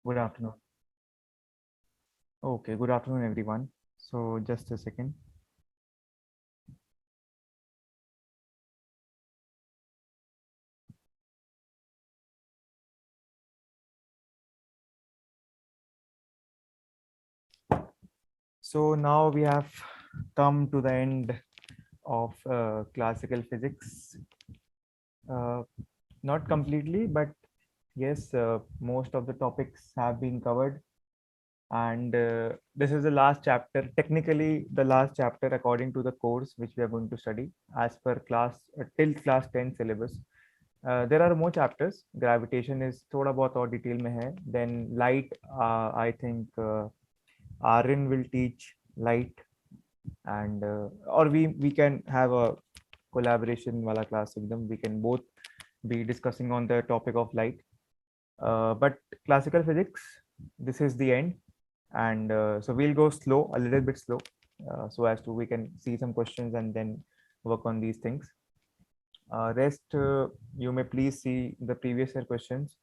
Good afternoon. Okay, good afternoon, everyone. So just a second. So now we have come to the end of classical physics. Uh, Not completely, but yes, most of the topics have been covered. And this is the last chapter, technically the last chapter according to the course which we are going to study as per class till class 10 syllabus. There are more chapters. Gravitation is thoda bahut aur detail mein hai. Then light, I think Aryan will teach light, and or we can have a collaboration wala class ekdam. We can both be discussing on the topic of light. But classical physics, this is the end, and so we'll go slow, a little bit slow, so as to we can see some questions and then work on these things. Rest, you may please see the previous year questions.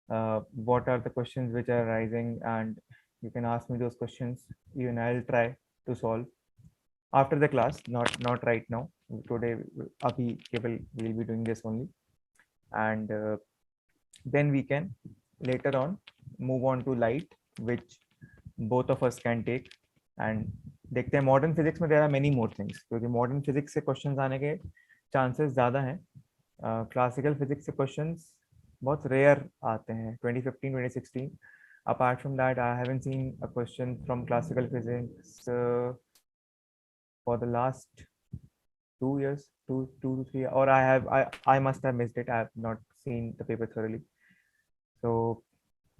What are the questions which are arising, and you can ask me those questions. Even I'll try to solve after the class, not right now. Today, abhi keval we'll be doing this only, and then we can later on move on to light, which both of us can take. And देखते हैं modern physics में there are many more things, क्योंकि modern physics से questions आने के chances ज़्यादा हैं. Classical physics से क्वेश्चंस बहुत रेयर आते हैं. 2015 2016, apart from that I haven't seen a question from classical physics for the last 2 years, two to three, or I must have missed it. I have not seen the paper thoroughly. So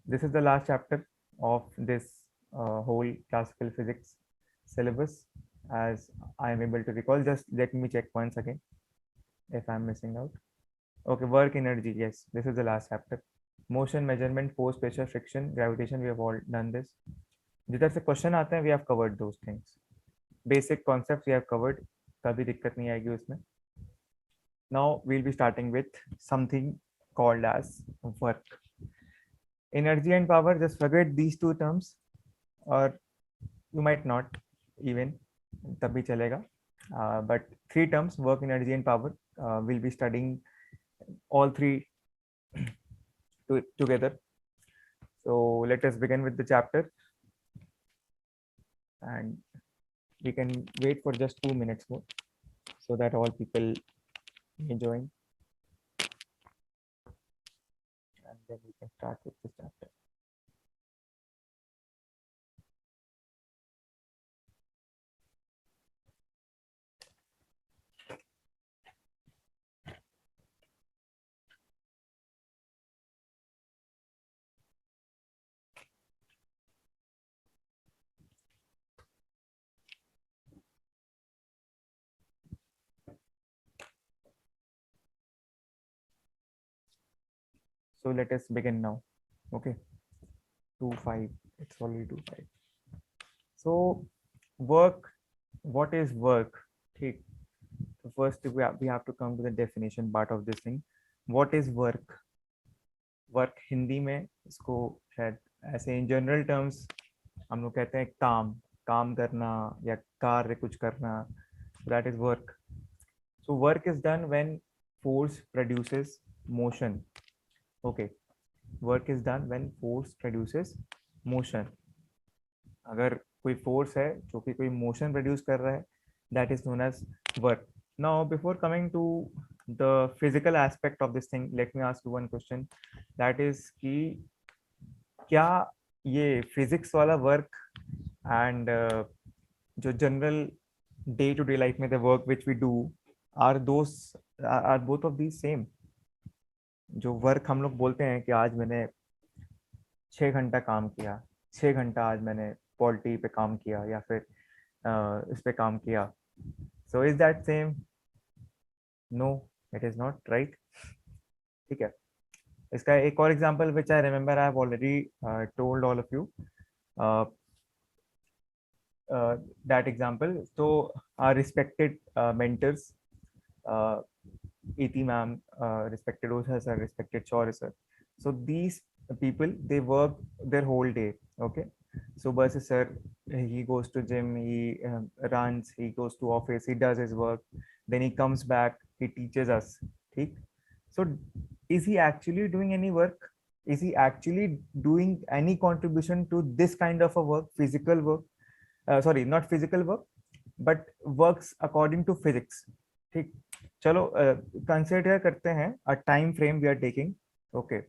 this is the last chapter of this whole classical physics syllabus, as I am able to recall. Just let me check once again if I'm missing out. Okay, work energy. Yes, this is the last chapter. Motion, measurement, force, pressure, friction, gravitation. We have all done this. जिधर से question आते हैं, we have covered those things. Basic concepts we have covered. कभी दिक्कत नहीं आएगी उसमें. Now we'll be starting with something called as work. Energy and power, just forget these two terms, or you might not even, tab bhi chalega. But three terms, work, energy and power, we'll be studying all three together. So let us begin with the chapter, and we can wait for just 2 minutes more so that all people may join, and then we can start with this chapter. So let us begin now. Okay, 2:05. It's already 2:05. So work, what is work? Okay. So first we have to come to the definition part of this thing. What is work? Work Hindi में इसको शायद ऐसे in general terms हम लोग कहते हैं काम, काम करना या कार्य कुछ करना. That is work. So work is done when force produces motion. Okay, work is done when force produces motion. अगर कोई फोर्स है जो कि कोई मोशन प्रोड्यूस कर रहा है, that is known as work. Now before coming to the physical aspect of this thing, let me ask you one question, that is कि क्या ये फिजिक्स वाला वर्क एंड जो general day to day life में the work which we do, are both of these same? जो work हम लोग बोलते हैं कि आज मैंने 6 घंटा काम किया, 6 घंटा आज मैंने पॉलिटी पे काम किया या फिर इस पे काम किया, so is that same? No, it is not, right? ठीक है. इसका एक और example which I remember, I have already told all of you that example. So our respected mentors, ET ma'am, respected Oza sir, respected Chaur sir, so these people, they work their whole day. Okay, सुबह से sir, he goes to gym, he runs, he goes to office, he does his work, then he comes back, he teaches us. ठीक. So is he actually doing any work? Is he actually doing any contribution to this kind of a work, physical work? Sorry, not physical work, but works according to physics. ठीक. चलो consider करते हैं a time frame we are taking. Okay,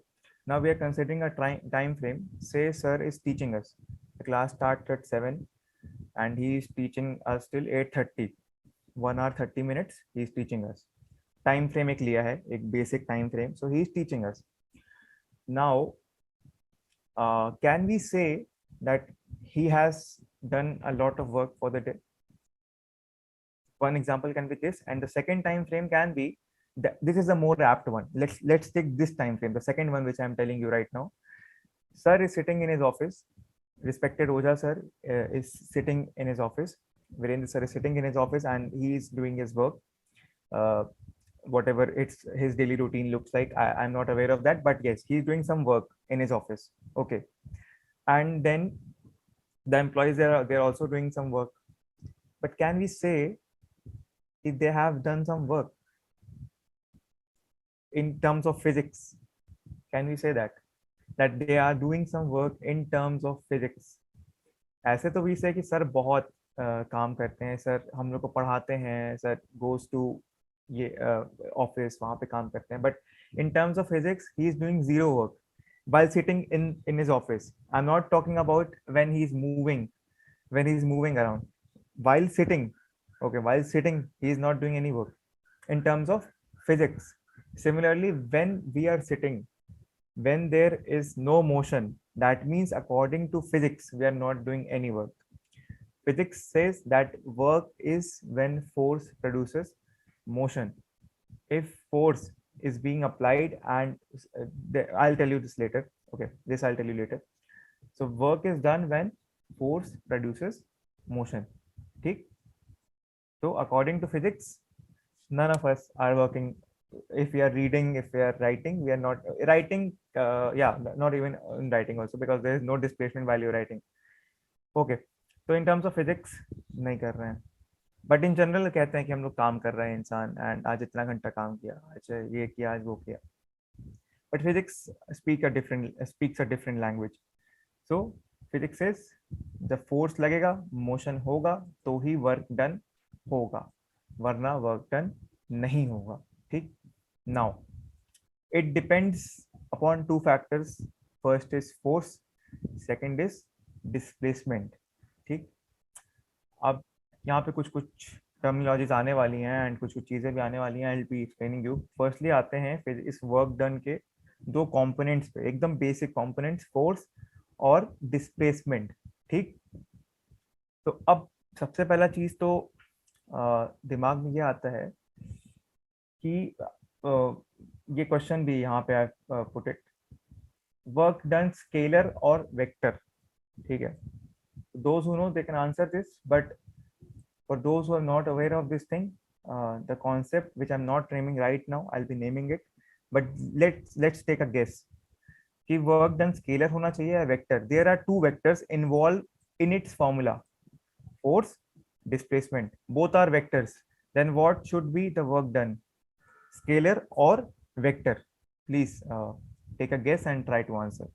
now we are considering a time frame. Say sir is teaching us, the class starts at 7 and he is teaching us till 8:30. 1 hour 30 minutes he is teaching us. Time frame एक लिया है, एक basic time frame, so he is teaching us. Now can we say that he has done a lot of work for the day? One example can be this, and the second time frame can be that this is a more apt one. Let's take this time frame, the second one which I am telling you right now. Sir is sitting in his office. Respected Oja sir is sitting in his office. Virendra sir is sitting in his office and he is doing his work. Whatever it's his daily routine looks like, I'm not aware of that, but yes, he's doing some work in his office. Okay, and then the employees, they're also doing some work. But can we say if they have done some work in terms of physics? Can we say that they are doing some work in terms of physics? ऐसे तो we say कि sir बहुत काम करते हैं, sir हम लोग को पढ़ाते हैं, सर goes to ये ऑफिस, वहाँ पे काम करते हैं, but in terms of physics he is doing zero work while sitting in his office. I'm not talking about when he's moving around. While sitting, okay, while sitting he is not doing any work in terms of physics. Similarly, when we are sitting, when there is no motion, that means according to physics we are not doing any work. Physics says that work is when force produces motion. If force is being applied, and I'll tell you this later. Okay, this I'll tell you later. So work is done when force produces motion. ठीक. So according to physics, none of us are working. If we are reading, if we are writing, we are not writing. Yeah, not even in writing also, because there is no displacement while you're writing. Okay, तो in terms of physics नहीं कर रहे हैं, but in general कहते हैं कि हम लोग काम कर रहे हैं इंसान, एंड आज इतना घंटा काम किया, आज ये किया, आज वो किया. But physics speaks a different language. So physics says जब फोर्स लगेगा, मोशन होगा, तो ही वर्क डन होगा, वरना वर्क डन नहीं होगा. ठीक. Now it depends upon two factors. First is force, second is displacement. ठीक. अब यहाँ पे कुछ कुछ टर्मिनोलॉजीज आने वाली हैं एंड कुछ कुछ चीजें भी आने वाली हैं. I will be explaining you. Firstly आते हैं फिर इस वर्क डन के दो कंपोनेंट्स पे, एकदम बेसिक कंपोनेंट्स, फोर्स और डिस्प्लेसमेंट. ठीक. तो अब सबसे पहला चीज तो दिमाग में ये आता है कि ये क्वेश्चन भी यहाँ पे put it, work done scalar और वेक्टर. ठीक है. those who know they can answer this, but for those who are not aware of this thing, the concept which I'm not naming right now, I'll be naming it, but let's take a guess कि work done scalar होना चाहिए या vector. There are two vectors involved in its formula, force, displacement, both are vectors. Then what should be the work done, scalar or vector? Please take a guess and try to answer.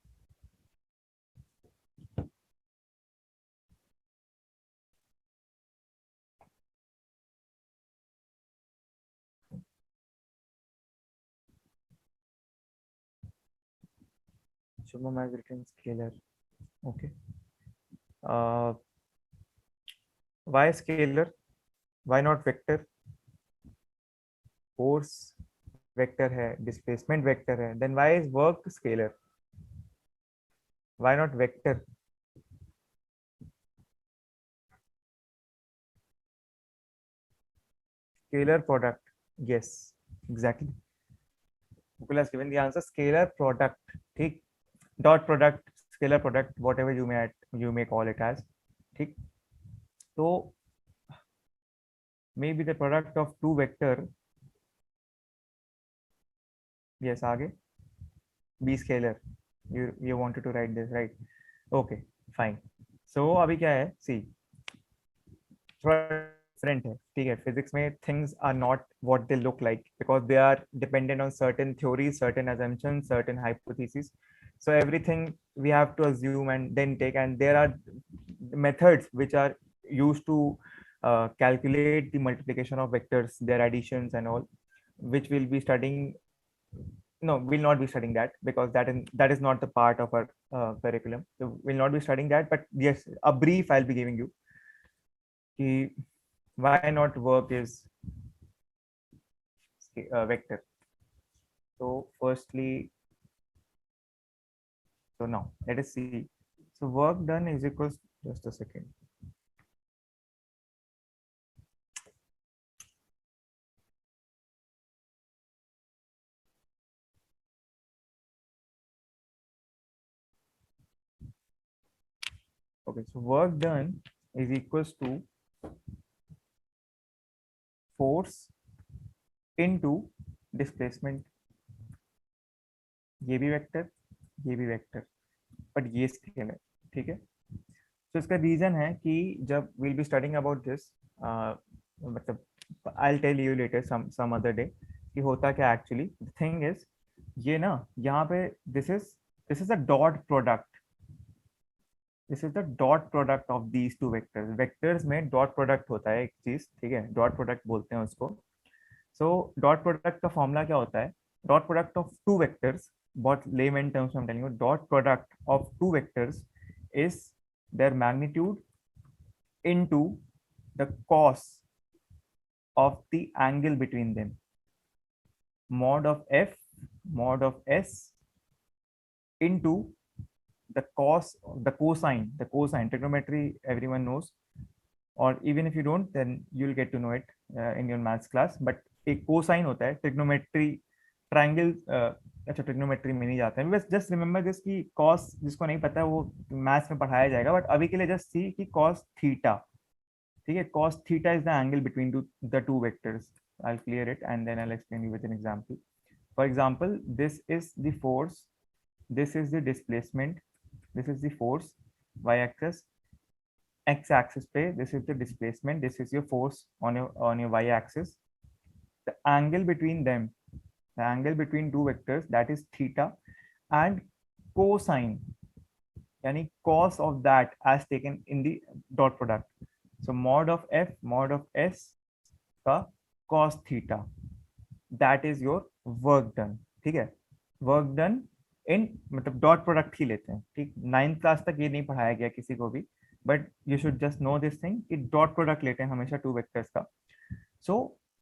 Shubham has written scalar. Okay. Why scalar? Why not vector? Force vector है, displacement vector है, then why is work scalar? Why not vector? Scalar product. Yes, exactly. Google has given the answer, scalar product. ठीक. Dot product, scalar product, whatever you may call it as. ठीक. तो maybe the product of two vector. Yes, आगे. B scalar. you wanted to write this, right? Okay, fine. So अभी क्या है, see, थोड़ा different है, ठीक है? Physics में things are not what they look like because they are dependent on certain theories, certain assumptions, certain hypotheses. So everything we have to assume and then take, and there are methods which are used to calculate the multiplication of vectors, their additions and all, which we'll be studying. No, we'll not be studying that because that is not the part of our curriculum. So we'll not be studying that. But yes, a brief I'll be giving you. Ki why not work is vector. So firstly, so now let us see. So work done is equals, just a second. Okay, so work done is equals to force into displacement. ये भी vector, ये भी vector, but ये scalar है, ठीक है? तो इसका रीजन है कि जब will be studying about this, मतलब I will tell you later some other day कि होता क्या एक्चुअली। द थिंग इज, ये ना यहाँ पे this is a dot product, this is the dot product of these two vectors. Vectors में dot product होता है एक चीज, ठीक है? डॉट प्रोडक्ट बोलते हैं उसको। सो डॉट प्रोडक्ट का फॉर्मूला क्या होता है? Dot product of two vectors, बहुत लेमन टर्म्स में I'm telling you, dot product of two vectors is their magnitude into the cos of the angle between them, mod of f mod of s into the cosine trigonometry everyone knows, or even if you don't then you'll get to know it in your maths class, but एक cosine होता है trigonometry triangle. अच्छा, trigonometry में नहीं जाते हैं, बस just remember this कि कॉस, जिसको नहीं पता वो मैथ्स में पढ़ाया जाएगा, बट अभी के लिए जस्ट सी कि कॉस थीटा, ठीक है? Cos theta is the angle between the two vectors. I'll clear it and then I'll explain you with an example. For example, this is the force, this is the displacement, this is the force, y axis, x axis पे this is the displacement, this is your force on your y axis. The angle between them, the angle between two vectors, that is theta, and cosine yani cos of that as taken in the dot product. So mod of f mod of s का cos theta, that is your work done, ठीक है? Work done in, मतलब dot product ही लेते हैं, ठीक? 9th class तक ये नहीं पढ़ाया गया किसी को भी, but you should just know this thing कि डॉट प्रोडक्ट लेते हैं हमेशा टू वेक्टर्स का। So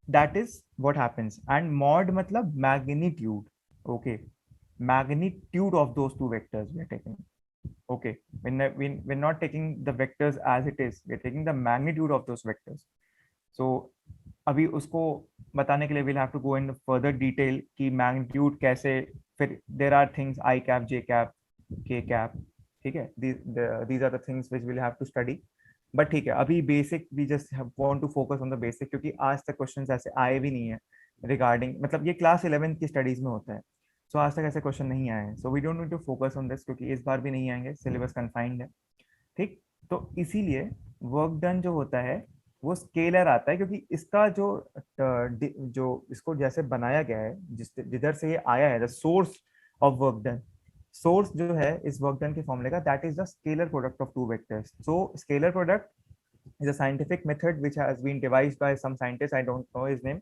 that is what happens, and mod मतलब magnitude, okay? magnitude of those two vectors we are taking, okay? We're not taking the vectors as it is, we're taking the magnitude of those vectors. So अभी उसको बताने के लिए we'll have to go in further detail कि magnitude कैसे, फिर there are things I cap, J cap, K cap, ठीक है? These are the things which we'll have to study, but ठीक है अभी basic we just want to focus on the basic, क्योंकि आज तक क्वेश्चंस ऐसे आए भी नहीं है रिगार्डिंग, मतलब ये क्लास 11th की स्टडीज में होता है, सो आज तक ऐसे क्वेश्चन नहीं आए हैं, so we don't need to focus on this क्योंकि इस बार भी नहीं आएंगे, सिलेबस कन्फाइंड है, ठीक? तो इसीलिए वर्क डन जो होता है वो स्केलर आता है, क्योंकि इसका जो इसको जैसे बनाया गया है, जिधर से ये आया है, the source of work done, source जो है इस वर्क डन के फॉर्मूले का, that is the scalar product of two vectors. So scalar product is a scientific method which has been devised by some scientist, I don't know his name.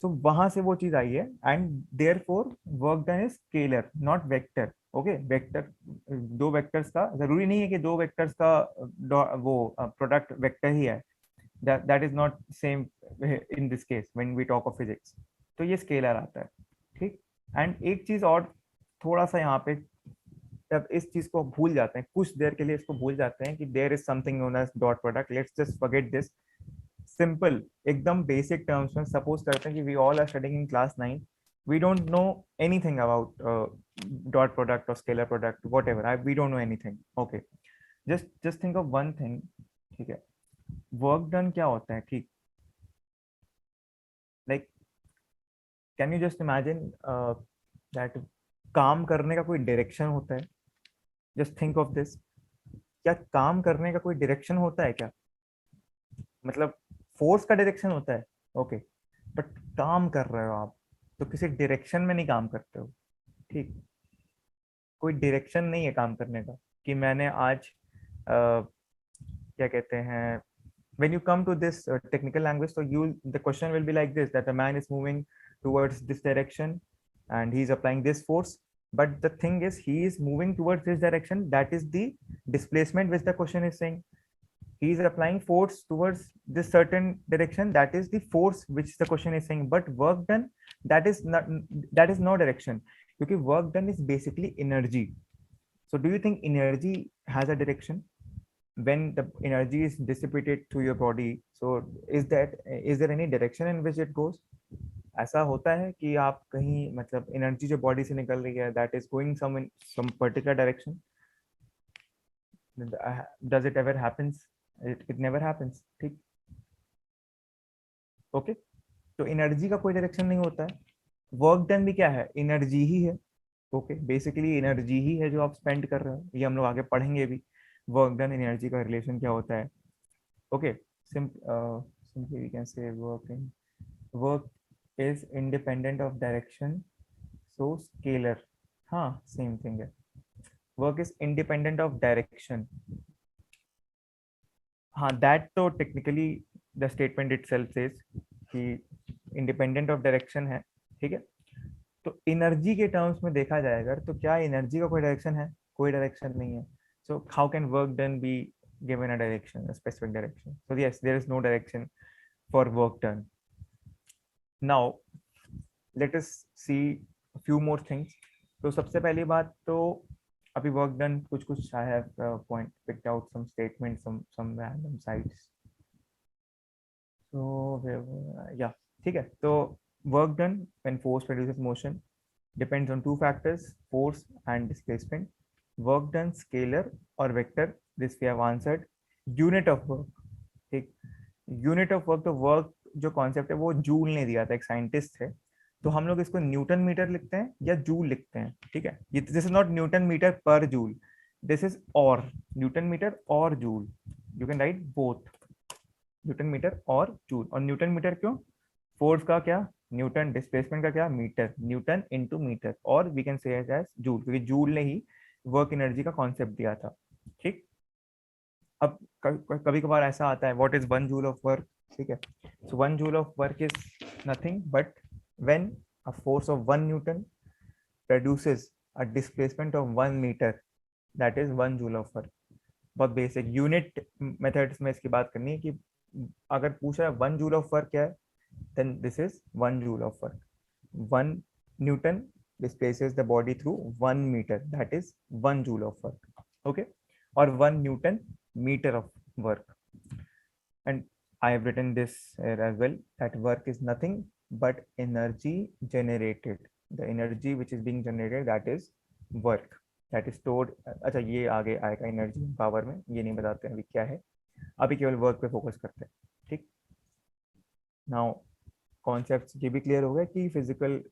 So वहां से वो चीज आई है, and therefore work done is scalar not vector, okay? Vector, दो vectors का जरूरी नहीं है कि दो वेक्टर्स का वो प्रोडक्ट वेक्टर ही है, that is not same in this case when we talk of physics. तो ये स्केलर आता है, ठीक? एंड एक चीज और थोड़ा सा यहाँ पे, जब इस चीज को भूल जाते हैं कुछ देर के लिए, इसको भूल जाते हैं कि there is something known as dot product, let's just forget this. Simple एकदम बेसिक टर्म्स में सपोज करते हैं कि we all are studying in class 9, we don't know anything about dot product और scalar product, whatever, we don't know anything, okay? Just think of one thing, ठीक है? Work done क्या होता है, ठीक? Like can you just imagine that काम करने का कोई डायरेक्शन होता है? Just think of this. क्या काम करने का कोई डायरेक्शन होता है क्या? मतलब फोर्स का डायरेक्शन होता है, ओके, बट काम कर रहे हो आप तो किसी डायरेक्शन में नहीं काम करते हो, ठीक? कोई डायरेक्शन नहीं है काम करने का कि मैंने आज क्या कहते हैं, when you come to this technical language, so you the question will be like this, that a man is moving towards this direction and he is applying this force, but the thing is he is moving towards this direction, that is the displacement which the question is saying. He is applying force towards this certain direction, that is the force which the question is saying, but work done, that is not, that is no direction, because work done is basically energy. So do you think energy has a direction when the energy is dissipated through your body? So is there any direction in which it goes? ऐसा होता है कि आप कहीं मतलब energy जो body से निकल रही है, that is going some in some particular direction? Does it ever happens? It never happens, ठीक? ओके, तो एनर्जी का कोई डायरेक्शन नहीं होता है। वर्क डन भी क्या है? एनर्जी ही है। ओके, बेसिकली एनर्जी ही है जो आप स्पेंड कर रहे हो, ये हम लोग आगे पढ़ेंगे भी, वर्क डन एनर्जी का रिलेशन क्या होता है। Okay, simply we can say work is independent of direction, so scalar, हाँ सेम थिंग है, work is independent of direction. हाँ, दैट तो technically the statement itself says कि इंडिपेंडेंट ऑफ डायरेक्शन है, ठीक है। तो एनर्जी के टर्म्स में देखा जाए अगर, तो क्या एनर्जी का कोई डायरेक्शन है? कोई डायरेक्शन नहीं है। So how can work done be given a direction, a specific direction? So yes, there is no direction for work done. Now let us see a few more things. तो सबसे पहली बात तो अभी वर्क डन कुछ कुछ I have point picked out some statement, some random sites. तो या ठीक है, तो work done when force produces motion depends on two factors, force and displacement. Work done scalar or vector, this we have answered. Unit of work, ठीक, unit of work, तो work जो concept है वो जूल ने दिया था, एक scientist थे, तो हम लोग इसको न्यूटन मीटर लिखते हैं या जूल लिखते हैं, ठीक है। ये this is not newton metre पर जूल, दिस इज और न्यूटन मीटर और joule, you can write both, newton metre और जूल। और न्यूटन मीटर क्यों? फोर्स का क्या? न्यूटन, डिस्प्लेसमेंट का क्या? मीटर, न्यूटन इनटू मीटर, और we can say as joule, क्योंकि जूल ने ही वर्क एनर्जी का कॉन्सेप्ट दिया था, ठीक। अब कभी कभार ऐसा आता है, what is 1 joule of work, ठीक है। So 1 joule of work is nothing but when a force of 1 newton produces a displacement of 1 metre, that is 1 joule of work. बहुत बेसिक यूनिट मेथड्स में इसकी बात करनी है कि अगर पूछ रहा है 1 जूल ऑफ वर्क क्या है, then this is 1 joule of work. 1 Newton displaces the body through 1 meter, that is 1 joule of work, okay, or 1 Newton meter of work. And I have written this here as well, that work is nothing but energy generated. The energy which is being generated, that is work, that is stored। अच्छा, ये आगे आएगा energy power में, ये नहीं बताते हैं अभी क्या है, अभी केवल वर्क पे फोकस करते हैं, ठीक। नाउ कॉन्सेप्ट ये भी क्लियर हो गया कि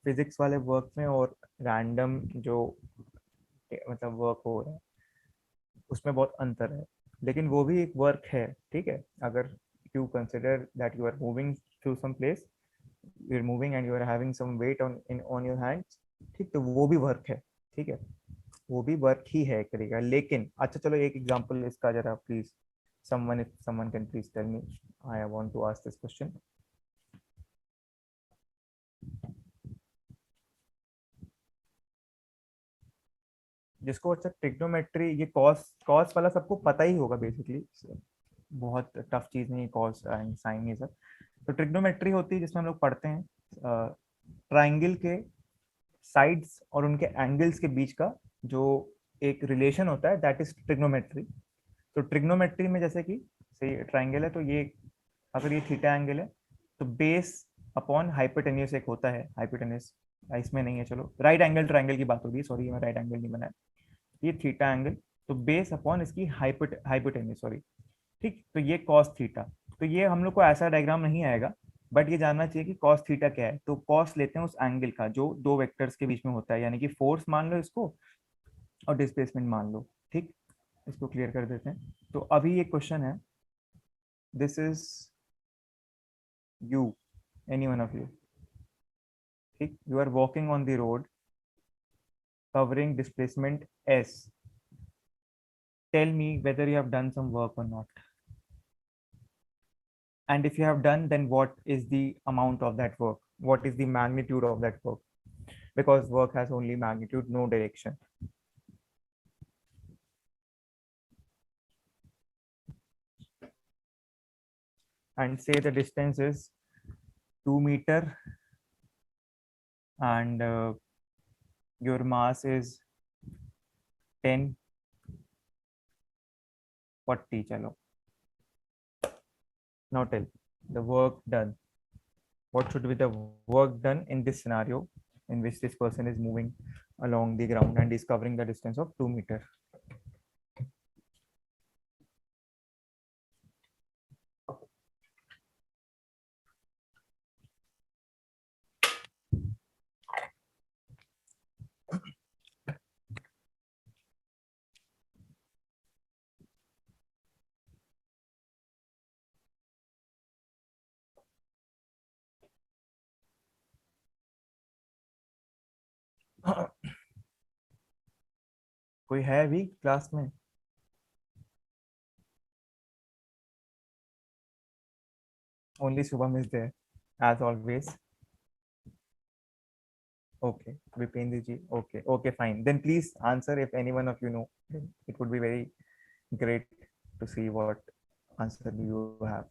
फिजिक्स वाले वर्क में और रैंडम जो मतलब वर्क हो रहा है उसमें बहुत अंतर है, लेकिन वो भी एक वर्क है, ठीक है। अगर you consider that you are moving through some place, you are moving and you are having some weight on your hands, ठीक, तो वो भी वर्क है, ठीक है, वो भी वर्क ही है एक तरीका। लेकिन अच्छा चलो एक एग्जांपल इसका जरा please, someone if someone can please tell me, I want to ask this question। जिसको अच्छा ट्रिग्नोमेट्री, ये कॉस कॉस वाला सबको पता ही होगा बेसिकली, बहुत टफ चीज नहीं, कॉस एंड साइन ये सब। तो ट्रिग्नोमेट्री होती है जिसमें हम लोग पढ़ते हैं ट्राइंगल के साइड्स और उनके एंगल्स के बीच का जो एक रिलेशन होता है, दैट इज ट्रिग्नोमेट्री। तो ट्रिग्नोमेट्री में जैसे कि सही ट्राइंगल है तो ये, अगर ये थीटा एंगल है तो बेस अपॉन हाइपोटेन्यूस एक होता है, हाइपोटेन्यूस इसमें नहीं है, चलो राइट एंगल ट्राइंगल की बात होगी, सॉरी मैं राइट एंगल नहीं बनाया, ये थीटा एंगल, तो बेस अपॉन इसकी हाइपोटेन्यूस, सॉरी, ठीक, तो ये कॉस थीटा। तो ये हम लोग को ऐसा डायग्राम नहीं आएगा, बट ये जानना चाहिए कि कॉस थीटा क्या है। तो कॉस लेते हैं उस एंगल का जो दो वेक्टर्स के बीच में होता है, यानी कि फोर्स मान लो इसको और डिस्प्लेसमेंट मान लो। ठीक, इसको क्लियर कर देते हैं। तो अभी ये क्वेश्चन है, this is you, any one of you, ठीक, you are walking on the road covering displacement s. Tell me whether you have done some work or not, and if you have done, then what is the amount of that work, what is the magnitude of that work, because work has only magnitude, no direction. And say the distance is 2 meter, and your mass is 10, 40, chalo. Now tell the work done. What should be the work done in this scenario in which this person is moving along the ground and is covering the distance of 2 meter? कोई है अभी class में? Only Shubham is there, as always. Okay, Vipendra ji. Okay, okay, fine. Then please answer if any one of you know. Then it would be very great to see what answer do you have.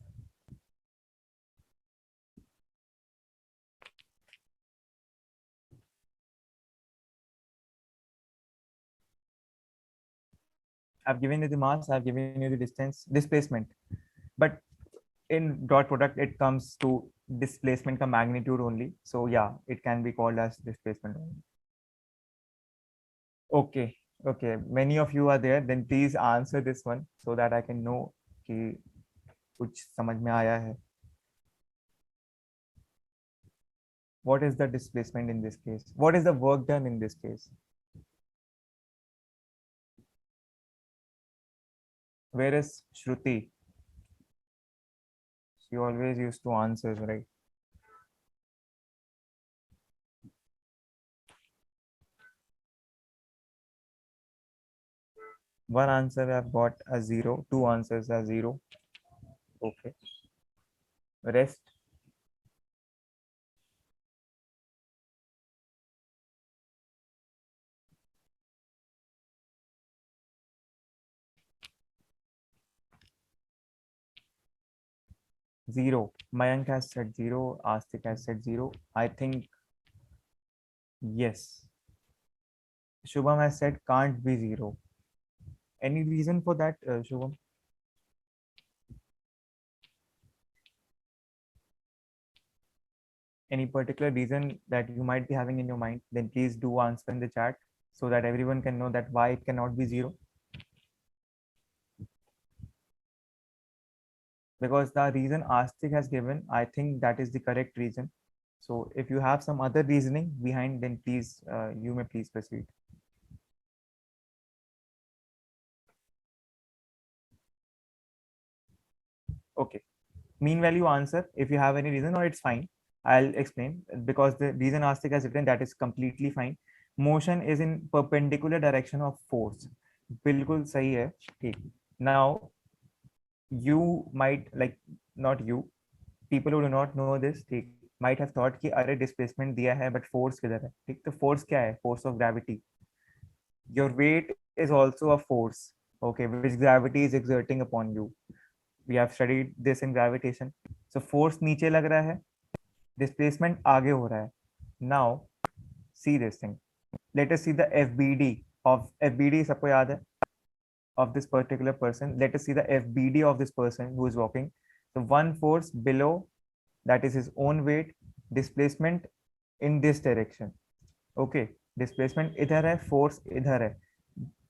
I've given you the mass, I've given you the distance, displacement. But in dot product, it comes to displacement ka magnitude only. So yeah, it can be called as displacement only. Okay, okay. Many of you are there. Then please answer this one so that I can know कि कुछ समझ में आया है. What is the displacement in this case? What is the work done in this case? Where is Shruti? She always used to answer, right? One answer I've got a 0, two answers are 0. Okay. Rest. Zero. Mayank has said 0. Astik has said 0. I think yes. Shubham has said can't be 0. Any reason for that, Shubham? Any particular reason that you might be having in your mind? Then please do answer in the chat so that everyone can know that why it cannot be 0. Because the reason Astik has given, I think that is the correct reason. So if you have some other reasoning behind, then please, you may please proceed. Okay. Meanwhile, you answer if you have any reason, or it's fine. I'll explain because the reason Astik has written that is completely fine. Motion is in perpendicular direction of force. बिल्कुल सही है. ठीक. Now you might like, not you, people who do not know this, ठीक, might have thought कि अरे displacement दिया है but force किधर है? ठीक, तो force क्या है? Force of gravity. Your weight is also a force, okay, which gravity is exerting upon you. We have studied this in gravitation. So force नीचे लग रहा है, displacement आगे हो रहा है. Now see this thing. Let us see the FBD of FBD. सबको याद है? Of this particular person. Let us see the FBD of this person who is walking. So one force below, that is his own weight, displacement in this direction. Okay, displacement इधर है, force इधर है,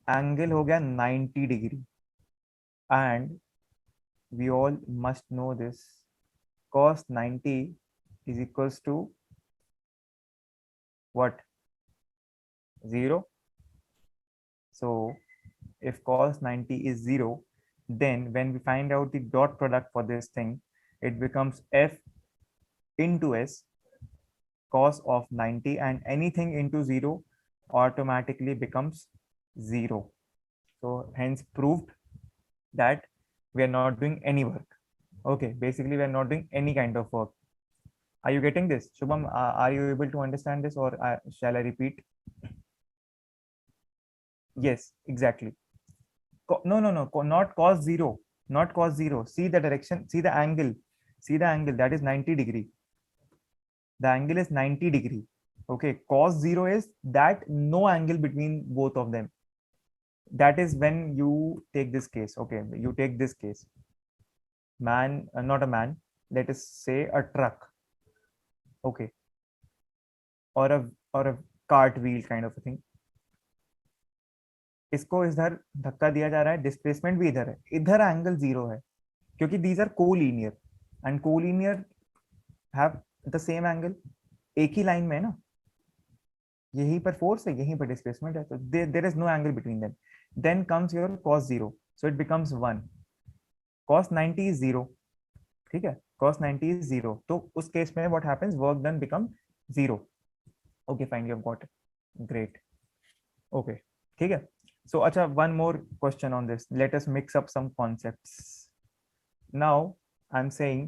angle हो गया 90 degree. And we all must know this cos 90 is equals to what? 0. So if cos 90 is 0, then when we find out the dot product for this thing, it becomes f into s cos of 90, and anything into 0 automatically becomes 0. So hence proved that we are not doing any work. Okay, basically we are not doing any kind of work. Are you getting this? Shubham, are you able to understand this, or shall I repeat? Yes, exactly. No, no, no, not cos 0, not cos 0. See the direction, see the angle, see the angle, that is 90°. The angle is 90°. Okay, cos 0 is that no angle between both of them. That is when you take this case. Okay, you take this case. Man, not a man, let us say a truck. Okay, or a cart wheel kind of a thing. इसको इधर धक्का दिया जा रहा है, displacement भी इधर है, इधर एंगल 0 है क्योंकि these are collinear and collinear have the same angle, एक ही लाइन में है ना, यहीं पर फोर्स है, यहीं पर डिस्प्लेसमेंट है, तो there is no angle between them. Then comes your cos 0, so it becomes 1. cos 90 is 0. ठीक है, cos 90 इज 0, तो उस केस में what happens, work done become 0. Okay fine, you have got it, great. Okay, ठीक है. So acha, one more question on this. Let us mix up some concepts. Now I'm saying,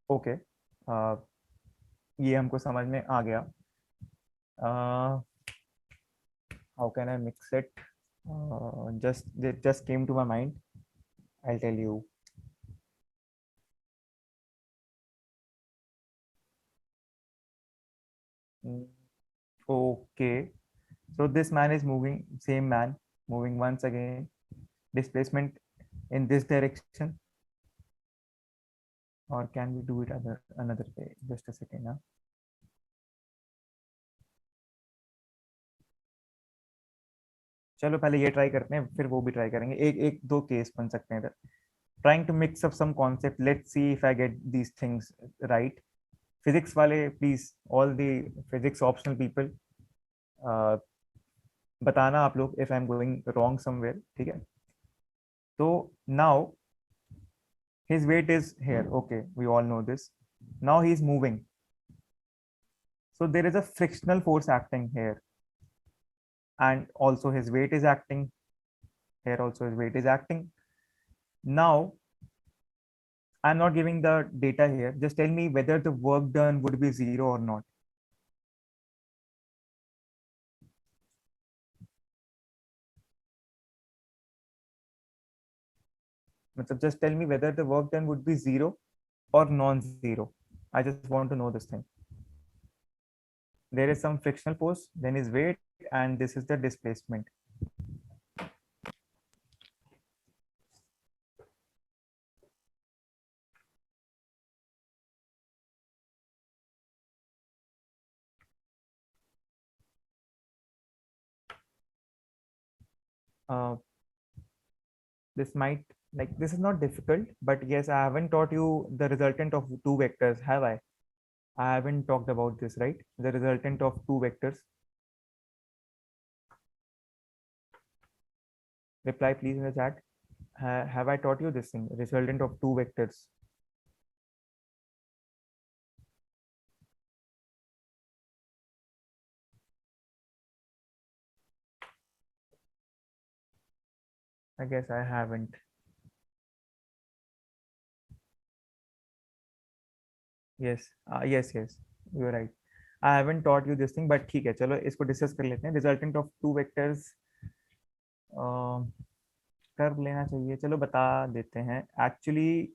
okay, ये हमको समझ में आ गया. How can I mix it? It just came to my mind. I'll tell you. Okay. So this man is moving, same man moving once again. Displacement in this direction. Or can we do it another way? Just a second now. चलो पहले ये try करते हैं, फिर वो भी try करेंगे. एक एक दो केस बन सकते हैं इधर. Trying to mix up some concept. Let's see if I get these things right. Physics वाले please, all the physics optional people, बताना आप लोग if I'm going wrong somewhere. ठीक है. तो now his weight is here. Okay, we all know this. Now he is moving. So there is a frictional force acting here, and also his weight is acting here. Also his weight is acting. Now I'm not giving the data here. Just tell me whether the work done would be 0 or not. Just tell me whether the work done would be 0 or non-zero. I just want to know this thing. There is some frictional force, then is weight, and this is the displacement. This might, like, this is not difficult, but yes, I haven't taught you the resultant of two vectors, have I? I haven't talked about this, right? The resultant of two vectors. Reply please in the chat. Have I taught you this thing, resultant of two vectors? I guess I haven't. Yes, yes, you're right. I haven't taught you this thing, but ठीक है, चलो इसको discuss कर लेते हैं. Resultant of two vectors कर लेना चाहिए, चलो बता देते हैं. Actually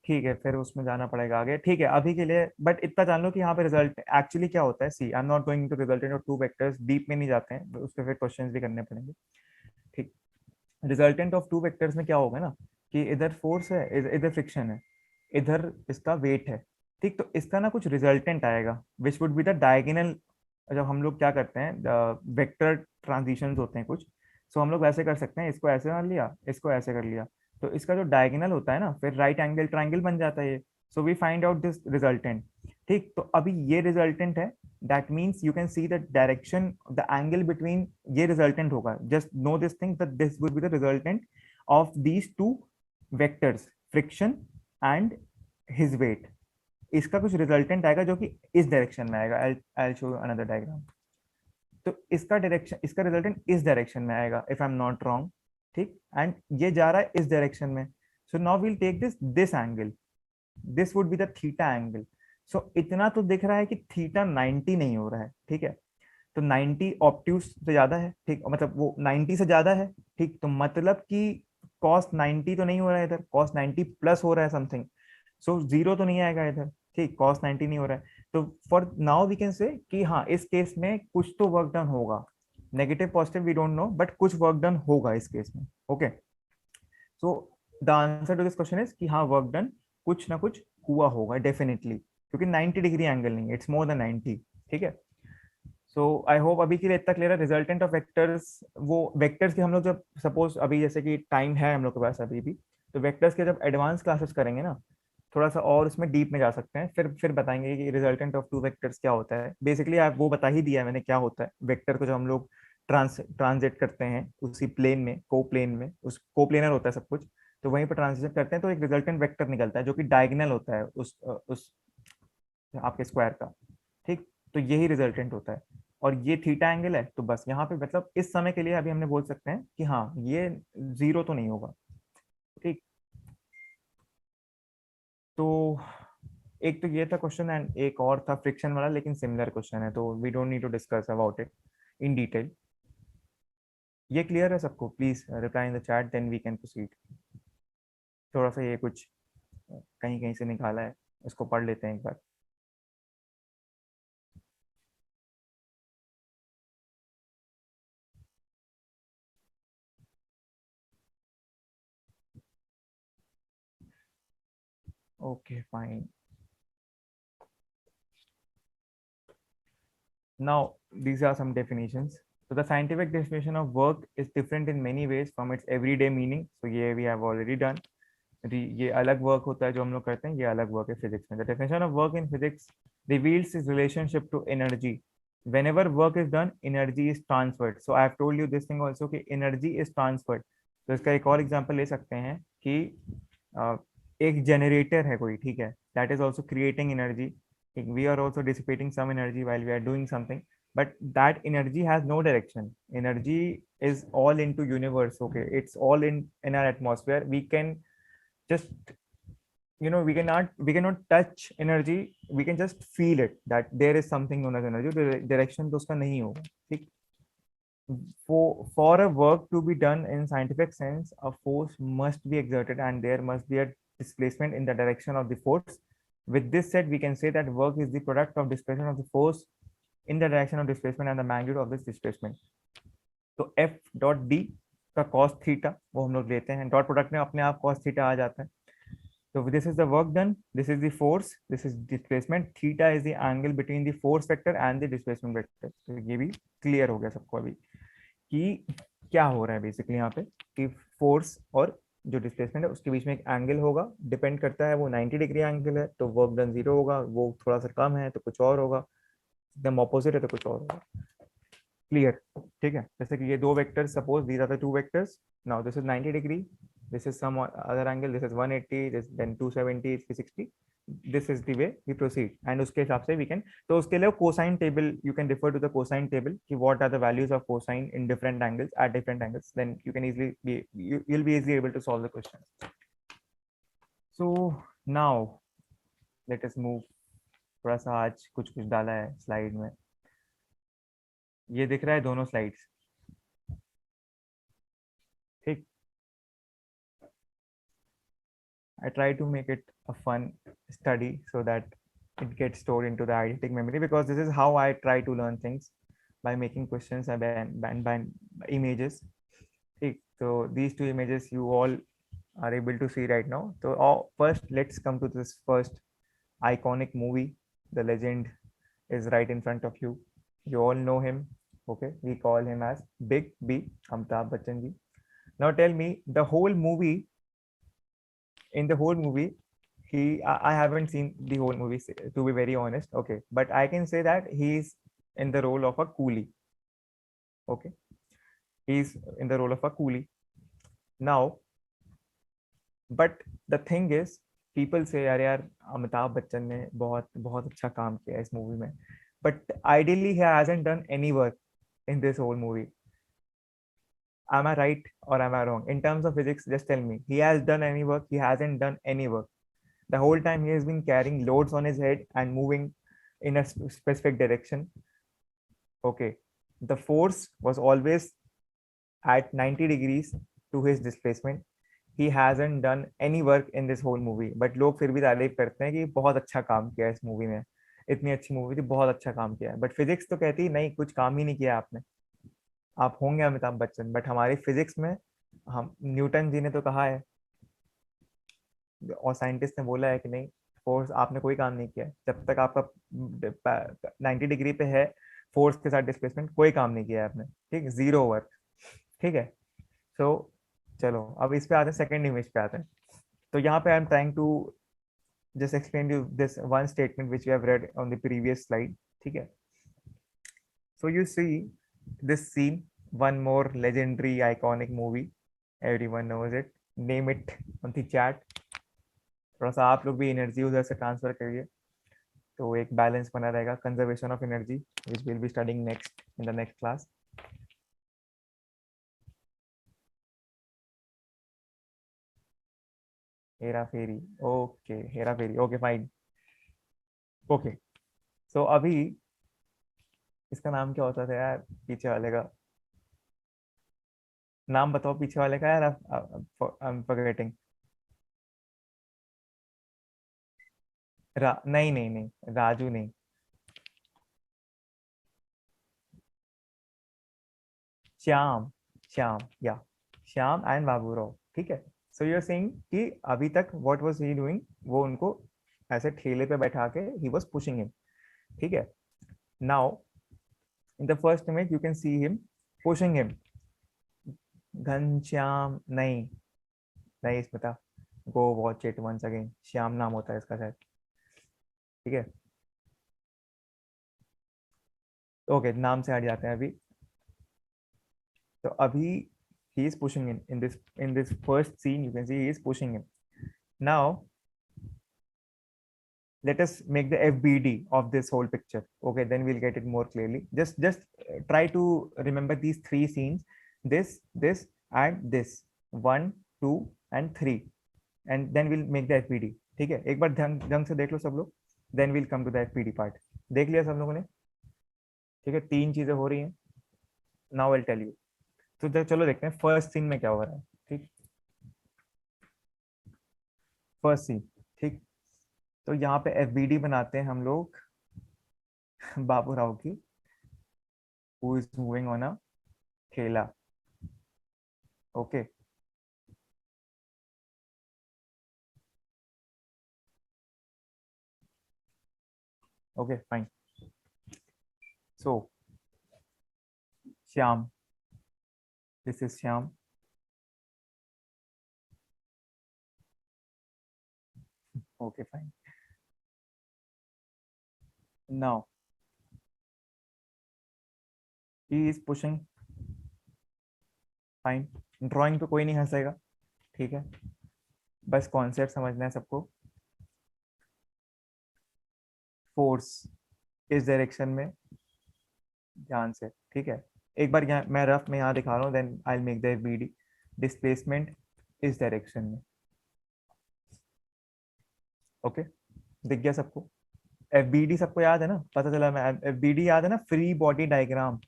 ठीक है, फिर उसमें जाना पड़ेगा आगे. ठीक है, अभी के लिए बट इतना जान लो कि यहाँ पे रिजल्ट एक्चुअली क्या होता है. See, I am not going to resultant of two vectors, deep में नहीं जाते हैं, उस पर फिर क्वेश्चंस भी करने पड़ेंगे. ठीक, रिजल्टेंट ऑफ टू वेक्टर्स में क्या होगा ना, कि इधर फोर्स है, इधर फ्रिक्शन है, इधर इसका वेट है. ठीक, तो इसका ना कुछ रिजल्टेंट आएगा which would be the diagonal. जब हम लोग क्या करते हैं, वेक्टर ट्रांजिशंस होते हैं कुछ, सो हम लोग वैसे कर सकते हैं, इसको ऐसे मान लिया, इसको ऐसे कर लिया, तो इसका जो डायगोनल होता है ना, फिर राइट एंगल ट्राइंगल बन जाता है ये। So we find out this resultant. ठीक, तो अभी ये रिजल्टेंट है, that means you can see the direction, the angle between, ये रिजल्टेंट होगा। Just know this thing that this would be the resultant of these two vectors, friction and his weight. इसका कुछ resultant आएगा जो कि इस direction में आएगा। I show another diagram. तो इसका डायरेक्शन, इसका रिजल्टेंट इस डायरेक्शन में आएगा if I am not wrong. ठीक, एंड ये जा रहा है इस डायरेक्शन में। So now will take this angle, this would be the theta angle. सो इतना तो दिख रहा है कि थीटा 90 नहीं हो रहा है। ठीक है, तो 90 ऑप्ट्यूज से ज्यादा है। ठीक, मतलब वो 90 से ज्यादा है। ठीक, तो मतलब कि कॉस 90 तो नहीं हो रहा है इधर, कॉस 90 प्लस हो रहा है समथिंग। सो जीरो तो नहीं आएगा इधर। ठीक, कॉस 90 नहीं हो रहा है। तो फॉर नाउ वी कैन से कि हाँ, इस केस में कुछ तो वर्क डन होगा। Negative positive we don't know, but कुछ वर्क डन होगा इस केस में। Okay, so the answer to this question is कि हाँ, वर्क डन कुछ ना कुछ हुआ होगा डेफिनेटली, क्योंकि 90 डिग्री एंगल नहीं है, इट्स मोर देन 90। ठीक है, सो आई होप अभी के लिए इतना क्लियर है। रिजल्टेंट ऑफ वेक्टर्स, वो वेक्टर्स की हम लोग जब सपोज अभी जैसे कि टाइम है हम लोग के पास अभी भी, तो वेक्टर्स के जब एडवांस क्लासेस करेंगे ना, थोड़ा सा और उसमें डीप में जा सकते हैं, फिर बताएंगे कि रिजल्टेंट ऑफ टू वेक्टर्स क्या होता है। बेसिकली आप वो बता ही दिया है मैंने क्या होता है वेक्टर को, जो हम लोग ट्रांजिट करते हैं उसी प्लेन में, को प्लेन में, उस को प्लेनर होता है सब कुछ, तो वहीं पर ट्रांजिशन करते हैं तो एक रिजल्टेंट वेक्टर निकलता है जो कि डायगोनल होता है उस आपके स्क्वायर का। ठीक, तो यही रिजल्टेंट होता है, और ये थीटा एंगल है। तो बस यहाँ पे मतलब इस समय के लिए अभी हमने बोल सकते हैं कि हाँ, ये जीरो तो नहीं होगा। ठीक, तो एक तो ये था क्वेश्चन, एंड एक और था फ्रिक्शन वाला, लेकिन सिमिलर क्वेश्चन है, तो we don't need to discuss about it in detail. ये क्लियर है सबको? Please reply in the chat, then we can proceed. थोड़ा सा ये कुछ कहीं कहीं से निकाला है, इसको पढ़ लेते हैं एक बार। Okay fine. Now, these are some definitions. So, the scientific definition of work is different in many ways from its everyday meaning. So, ये we have already done. ये अलग वर्क होता है जो हम लोग करते हैं, ये अलग वर्क है फिजिक्स में। The definition of work in physics reveals its relationship to energy. Whenever work is done, energy is transferred. So, I have told you this thing also कि energy is transferred. तो इसका एक और example ले सकते हैं कि एक जनरेटर है कोई, ठीक है, that is also creating energy. We are also dissipating some energy while we are doing something, but that energy has no direction. Energy is all into universe. Okay, it's all in our atmosphere. We can just, we cannot touch energy, we can just feel it, that there is something known as energy. Direction तो उसका नहीं होगा। ठीक, for a work to be done in scientific sense, a force must be exerted and there must be a displacement in the direction of the force. With this said, we can say that work is the product of displacement of the force in the direction of displacement and the magnitude of this displacement. तो F dot D का cos theta वो हम लोग लेते हैं, dot product में अपने आप cos थीटा आ जाता है। तो this is the work done, this is the force, this is displacement, theta is the angle between the force vector and the displacement vector. तो ये भी क्लियर हो गया सबको अभी कि क्या हो रहा है बेसिकली यहाँ पे, कि फोर्स और जो डिस्प्लेसमेंट है उसके बीच में एक एंगल होगा, डिपेंड करता है, वो 90 डिग्री एंगल है तो वर्क डन जीरो होगा, वो थोड़ा सा कम है तो कुछ और होगा, एकदम ऑपोजिट है तो कुछ और होगा। क्लियर? ठीक है, जैसे कि ये दो vectors, suppose these are the two vectors, now this is 90 degree, this is some other angle, this is 180, this then 270, 360, this is the way we proceed, and उसके हिसाब से वी कैन, तो उसके लिए cosine table, you can refer to the cosine table कि what are the values of cosine in different angles at different angles, then you can easily B, you will be easily able to solve the question. So now let us move, थोड़ा सा आज कुछ कुछ डाला है slide में, ये दिख रहा है दोनों स्लाइड्स? ठीक, I try to make it a fun study so that it gets stored into the eidetic memory, because this is how I try to learn things, by making questions and by images. Okay, so these two images you all are able to see right now. So first, let's come to this first iconic movie. The legend is right in front of you. You all know him. Okay, we call him as Big B, Amitabh Bachchan ji. Now tell me, the whole movie in the whole movie, I haven't seen the whole movie, to be very honest. Okay, but I can say that he's in the role of a coolie. Okay, he's in the role of a coolie. Now, but the thing is, people say यार यार अमिताभ बच्चन ने बहुत बहुत अच्छा काम किया इस movie में, but ideally he hasn't done any work in this whole movie. Am I right or am I wrong? In terms of physics, just tell me. He has done any work? He hasn't done any work. The whole time he has been carrying loads on his head and moving in a specific direction. Okay. The force was always at 90 degrees to his displacement. He hasn't done any work in this whole movie. But लोग फिर भी तारीफ करते हैं कि बहुत अच्छा काम किया इस मूवी में, इतनी अच्छी मूवी थी, बहुत अच्छा काम किया है. बट फिजिक्स तो कहती है नहीं, कुछ काम ही नहीं किया आपने. आप होंगे अमिताभ बच्चन, बट हमारी फिजिक्स में, हम न्यूटन जी ने तो कहा है और साइंटिस्ट ने बोला है कि नहीं, फोर्स आपने कोई काम नहीं किया है. जब तक आपका 90 डिग्री पे है, फोर्स के साथ डिस्प्लेसमेंट, कोई काम नहीं किया है आपने. ठीक, जीरो वर्क. ठीक है. सो चलो अब इस पे आते हैं, सेकंड इमेज पे आते हैं. तो यहाँ पे I am trying to just explain you this one statement which you have read on the previous slide. ठीक है. So you see this scene, one more legendary iconic movie. Everyone knows it. Name it on the chat. थोड़ा सा आप लोग भी energy उधर से transfer करिए, तो एक बैलेंस बना रहेगा. Conservation of energy, which will be studying next in the next class. Hera Pheri. Okay, Hera Pheri. Okay fine. Okay. So अभी इसका नाम क्या होता था यार, पीछे वाले का नाम बताओ, पीछे वाले का यार. I am forgetting. नहीं नहीं नहीं, राजू नहीं. श्याम. श्याम या श्याम एंड बाबूराव. ठीक है. सो यू आर सेइंग कि अभी तक व्हाट वाज ही डूइंग, वो उनको ऐसे ठेले पे बैठा के ही वाज पुशिंग हिम. ठीक है. Now in the first image you can see him pushing him. Ghanshyam नहीं, नहीं Smita, go watch it once again. Shyam नाम होता है इसका शायद. ठीक है. ओके, नाम से हट जाते हैं अभी. तो अभी he is pushing in this first scene. You can see he is pushing him. Now let us make the FBD of this whole picture. Okay, then we'll get it more clearly. Just try to remember these three scenes, this and this, 1 2 and 3, and then we'll make the FBD. ठीक है. एक बार ढंग ढंग से देख लो सब लोग, then we'll come to the FBD part. देख लिया सब लोगों ने? ठीक है, तीन चीजें हो रही हैं. Now I'll tell you. तो चलो देखते हैं फर्स्ट सीन में क्या हो रहा है. ठीक, फर्स्ट सीन. ठीक. तो यहाँ पे FBD बनाते हैं हम लोग बाबू राव की, who is moving on a ठेला. Okay. Okay fine. So Shyam, this is Shyam. Okay fine. Now he is pushing. Fine. Drawing पे कोई नहीं हंसेगा. ठीक है, बस कॉन्सेप्ट समझना है सबको. फोर्स इस डायरेक्शन में, ध्यान से. ठीक है. एक बार यहाँ मैं रफ में यहाँ दिखा रहा हूँ, then I make the FBD. Displacement इस डायरेक्शन में. ओके, दिख गया सबको? FBD सबको याद है ना? पता चला मैं, FBD याद है ना? Free body diagram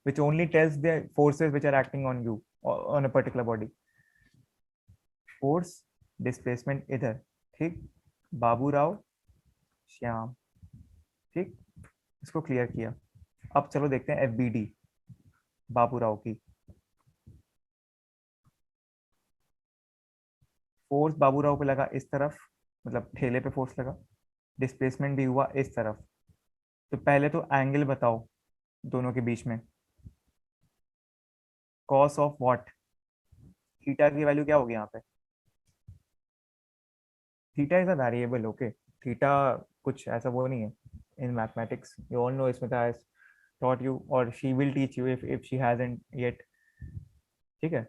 which only tells the forces which are acting on you on a particular body. Force, displacement इधर. ठीक. बाबू राव, श्याम. ठीक, इसको क्लियर किया. अब चलो देखते हैं FBD बाबू राव की. फोर्स बाबू राव पे लगा इस तरफ, मतलब ठेले पे फोर्स लगा. डिस्प्लेसमेंट भी हुआ इस तरफ. तो पहले तो एंगल बताओ दोनों के बीच में. Cos of what? थीटा की वैल्यू क्या होगी यहाँ पे? Theta is a variable, okay. Theta कुछ ऐसा वो नहीं है in mathematics, you all know Smita has taught you or she will teach you if she hasn't yet, ठीक है।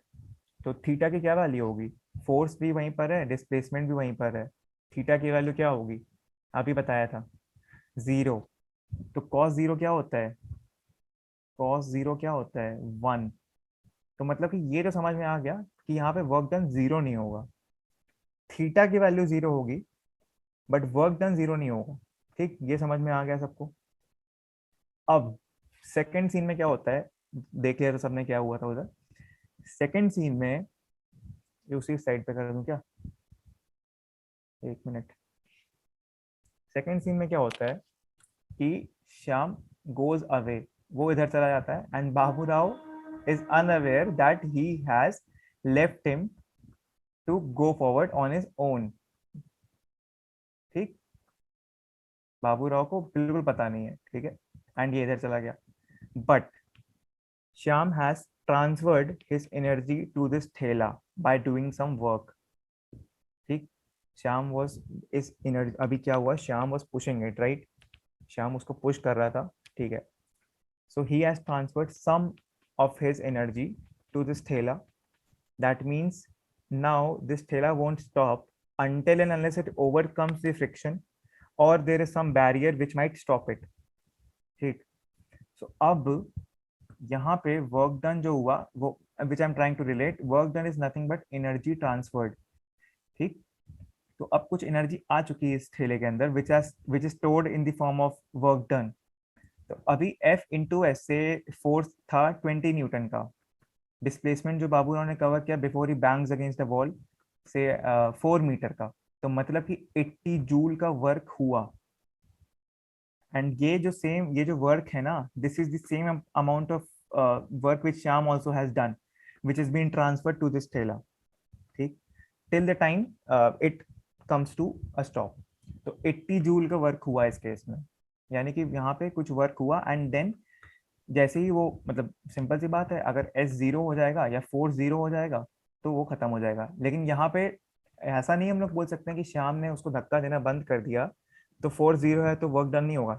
तो थीटा की क्या वैल्यू होगी, फोर्स भी वहीं पर है, डिस्प्लेसमेंट भी वहीं पर है, थीटा की वैल्यू क्या होगी, अभी बताया था, जीरो। तो कॉस जीरो क्या होता है, कॉस जीरो क्या होता है, वन। तो मतलब कि ये तो समझ में आ गया कि यहाँ पे वर्क डन जीरो नहीं होगा, थीटा की वैल्यू जीरो होगी बट वर्क डन जीरो नहीं होगा। ठीक, ये समझ में आ गया सबको। अब सेकंड सीन में क्या होता है, देख लिया तो सबने क्या हुआ था उधर। सेकंड सीन में ये उसी साइड पे कर दूं क्या, एक मिनट। सेकंड सीन में क्या होता है कि श्याम गोज अवे, वो इधर चला जाता है and Babu Rao is unaware that he has left him to go forward on his own. ठीक, बाबू राव को बिल्कुल पता नहीं है, ठीक है, एंड ये इधर चला गया। But Shyam has transferred his energy to this ठेला बाय डूइंग सम वर्क। ठीक, श्याम वॉज इस एनर्जी, अभी क्या हुआ, Shyam was pushing it, right, Shyam उसको पुश कर रहा था, ठीक है। So he has transferred some of his energy to this thela. That means now this thela won't stop until and unless it overcomes the friction or there is some barrier which might stop it. ठीक, so अब यहाँ पे work done जो हुआ वो, which I'm trying to relate, work done is nothing but energy transferred। ठीक, तो अब कुछ एनर्जी आ चुकी है इस थैले के अंदर which is stored in the form of work done। तो अभी F इंटू एस से फोर्स था 20 न्यूटन का, डिस्प्लेसमेंट जो बाबू राव ने कवर किया before he bangs against the wall से 4 मीटर का, तो मतलब कि 80 जूल का वर्क हुआ। एंड ये जो वर्क है ना, this is the same amount of work which Shyam also has done which is been transferred to this ठेला। ठीक, till the time it comes to a stop. तो 80 जूल का वर्क हुआ इस केस में, यानी कि यहाँ पे कुछ वर्क हुआ एंड देन जैसे ही वो, मतलब सिंपल सी बात है, अगर एस जीरो हो जाएगा या फोर्स जीरो हो जाएगा तो वो खत्म हो जाएगा। लेकिन यहाँ पे ऐसा नहीं हम लोग बोल सकते हैं कि श्याम ने उसको धक्का देना बंद कर दिया तो फोर्स जीरो है तो वर्क डन नहीं होगा।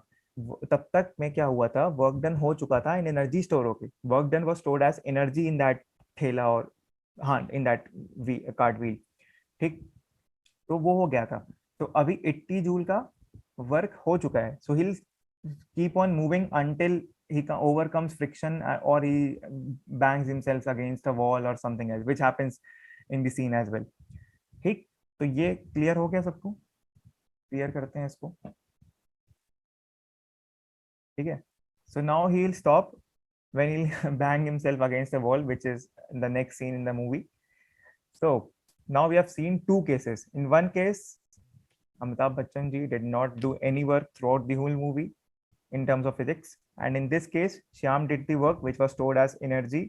तब तक में क्या हुआ था, वर्क डन हो चुका था इन एनर्जी स्टोर होके, work done was stored as energy in that ठेला, और हाँ इन दैट कार्ट व्हील। ठीक, तो वो हो गया था। तो अभी 80 जूल का वर्क हो चुका है, so he keep on moving until he overcomes friction or he bangs himself against a wall or something else which happens in the scene as well। ठीक, तो ये क्लियर हो गया सबको, क्लियर करते हैं इसको, ठीक है। so now he'll stop when he'll bang himself against the wall which is the next scene in the movie। so now we have seen two cases। in one case Amitabh Bachchan ji did not do any work throughout the whole movie in terms of physics, and in this case Shyam did the work which was stored as energy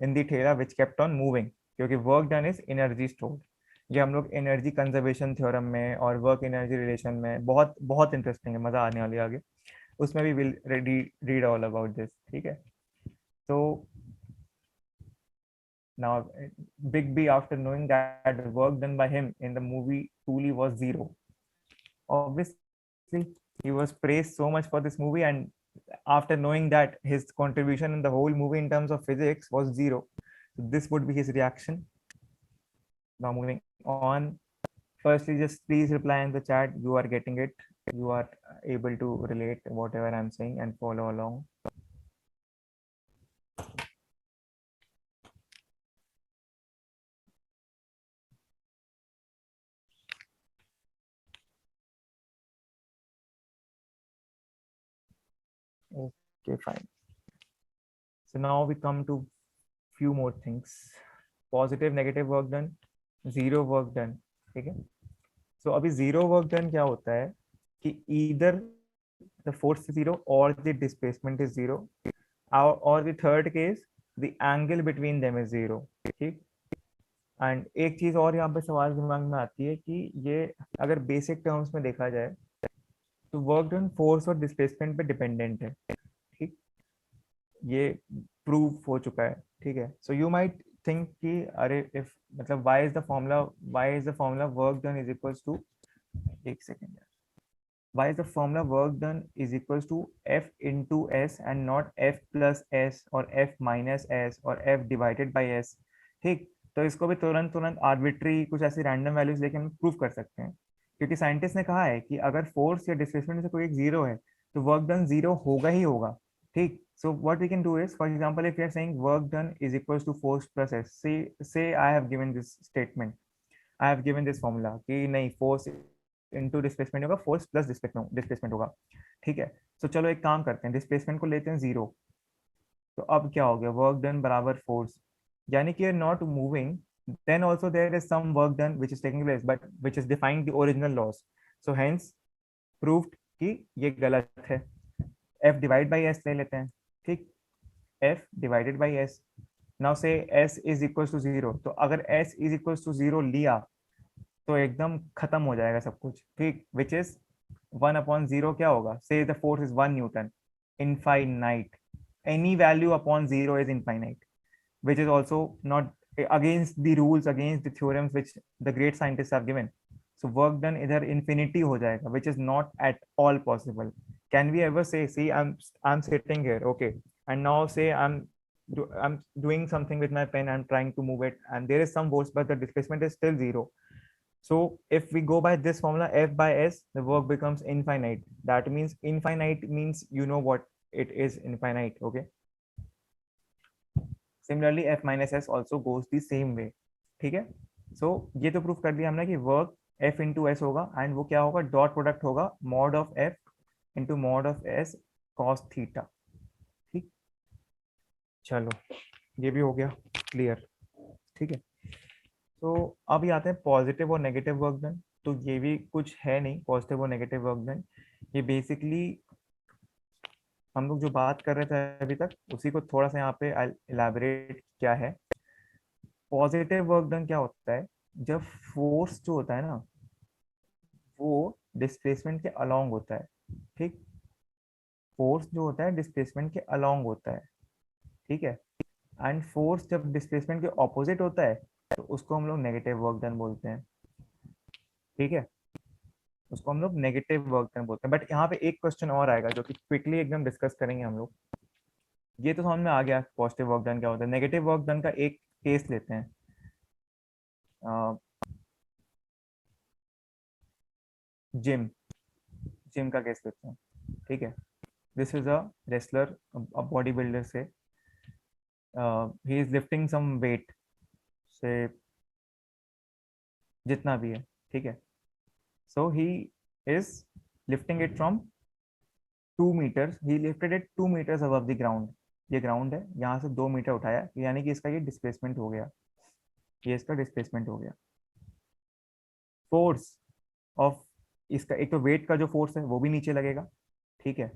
in the theta which kept on moving, क्योंकि work done is energy stored। ये हम लोग energy conservation theorem में और work energy relation में बहुत बहुत interesting है, मजा आने वाली है आगे, उसमें भी will read all about this, ठीक है। तो now Big B, after knowing that the work done by him in the movie truly was zero, obviously he was praised so much for this movie, and after knowing that his contribution in the whole movie in terms of physics was zero, this would be his reaction। Now moving on, firstly just please reply in the chat you are getting it, you are able to relate whatever I'm saying and follow along। Okay, fine। So now we come to few more things, positive negative work done, zero work done, ठीक है। सो अभी zero work done क्या होता है कि either the force is zero और the displacement is zero, और the third case the angle between them is zero. ठीक, एंड एक चीज और यहाँ पे सवाल दिमाग में आती है कि ये अगर बेसिक टर्म्स में देखा जाए तो वर्क डन फोर्स और डिस्प्लेसमेंट पे डिपेंडेंट है। ठीक, ये प्रूव हो चुका है, ठीक है। सो यू माइट थिंक कि अरे इफ, मतलब why is the formula work done is equals to एक सेकेंड यार, why is the formula work done is equals to F into S and not F plus S और F minus S और F divided by S। ठीक, तो इसको भी तुरंत तुरंत आर्बिट्री कुछ ऐसी रैंडम वैल्यूज लेके हम प्रूव कर सकते हैं, क्योंकि साइंटिस्ट ने कहा है कि अगर फोर्स या डिस्प्लेसमेंट में से कोई एक जीरो है तो वर्क डन जीरो होगा ही होगा। ठीक, so what we can do is, for example if you are saying work done is equals to force plus s, say I have given this statement, I have given this formula कि नहीं force into displacement होगा, force plus displacement होगा। ठीक है, तो चलो एक काम करते हैं, डिस्प्लेसमेंट को लेते हैं जीरो, तो अब क्या हो गया, वर्क डन बराबर फोर्स, यानी कि not moving, then also there is some work done which is taking place but which is defying the original laws, so hence proved कि ये गलत है। f डिवाइड बाई s ले लेते हैं। ठीक, f divided by s, now say s is equal to zero, तो अगर s is equal to zero लिया तो एकदम खत्म हो जाएगा सब कुछ। ठीक, विच इज 1/0 क्या होगा, से the force is 1 Newton, infinite, any value upon zero is infinite, which is also not against the rules, against the theorems which the great scientists have given. So work done इधर infinity हो जाएगा, which is not at all possible. Can we ever say, see, I'm sitting here, okay, and now say I'm doing something with my pen, I'm trying to move it, and there is some force, but the displacement is still zero. So if we go by this formula, F by S, the work becomes infinite. That means infinite means you know what it is, infinite, okay. Similarly F minus S also goes the same way. ठीक है, सो ये तो proof कर दिया हमने कि work F into S होगा, and वो क्या होगा, डॉट प्रोडक्ट होगा mod of F into mod of S cos theta. ठीक, चलो ये भी हो गया क्लियर। ठीक है, तो अब ये आते हैं पॉजिटिव और नेगेटिव वर्क डन। तो ये भी कुछ है नहीं पॉजिटिव और नेगेटिव वर्क डन, ये बेसिकली हम लोग जो बात कर रहे थे अभी तक उसी को थोड़ा सा यहाँ पे इलाबरेट क्या है। पॉजिटिव वर्क डन क्या होता है, जब फोर्स जो होता है ना वो डिस्प्लेसमेंट के अलोंग होता है। ठीक, फोर्स जो होता है डिस्प्लेसमेंट के अलोंग होता है। ठीक है, एंड फोर्स जब डिस्प्लेसमेंट के ऑपोजिट होता है तो उसको हम लोग नेगेटिव वर्क डन बोलते हैं। ठीक है, उसको हम लोग नेगेटिव वर्क डन बोलते हैं। बट यहाँ पे एक क्वेश्चन और आएगा जो कि क्विकली एकदम डिस्कस करेंगे हम लोग। ये तो समझ में आ गया पॉजिटिव वर्क डन क्या होता है। नेगेटिव वर्क डन का एक केस लेते हैं, जिम जिम का केस लेते हैं। ठीक है, this is a wrestler, a body builder से, he is lifting some weight से, जितना भी है। ठीक है, so he is lifting it from 2 meters, he lifted it 2 meters above the ground. ये ग्राउंड है, यहाँ से 2 मीटर उठाया, यानी कि इसका ये डिस्प्लेसमेंट हो गया, ये इसका डिस्प्लेसमेंट हो गया। फोर्स ऑफ इसका, एक तो वेट का जो फोर्स है वो भी नीचे लगेगा। ठीक है,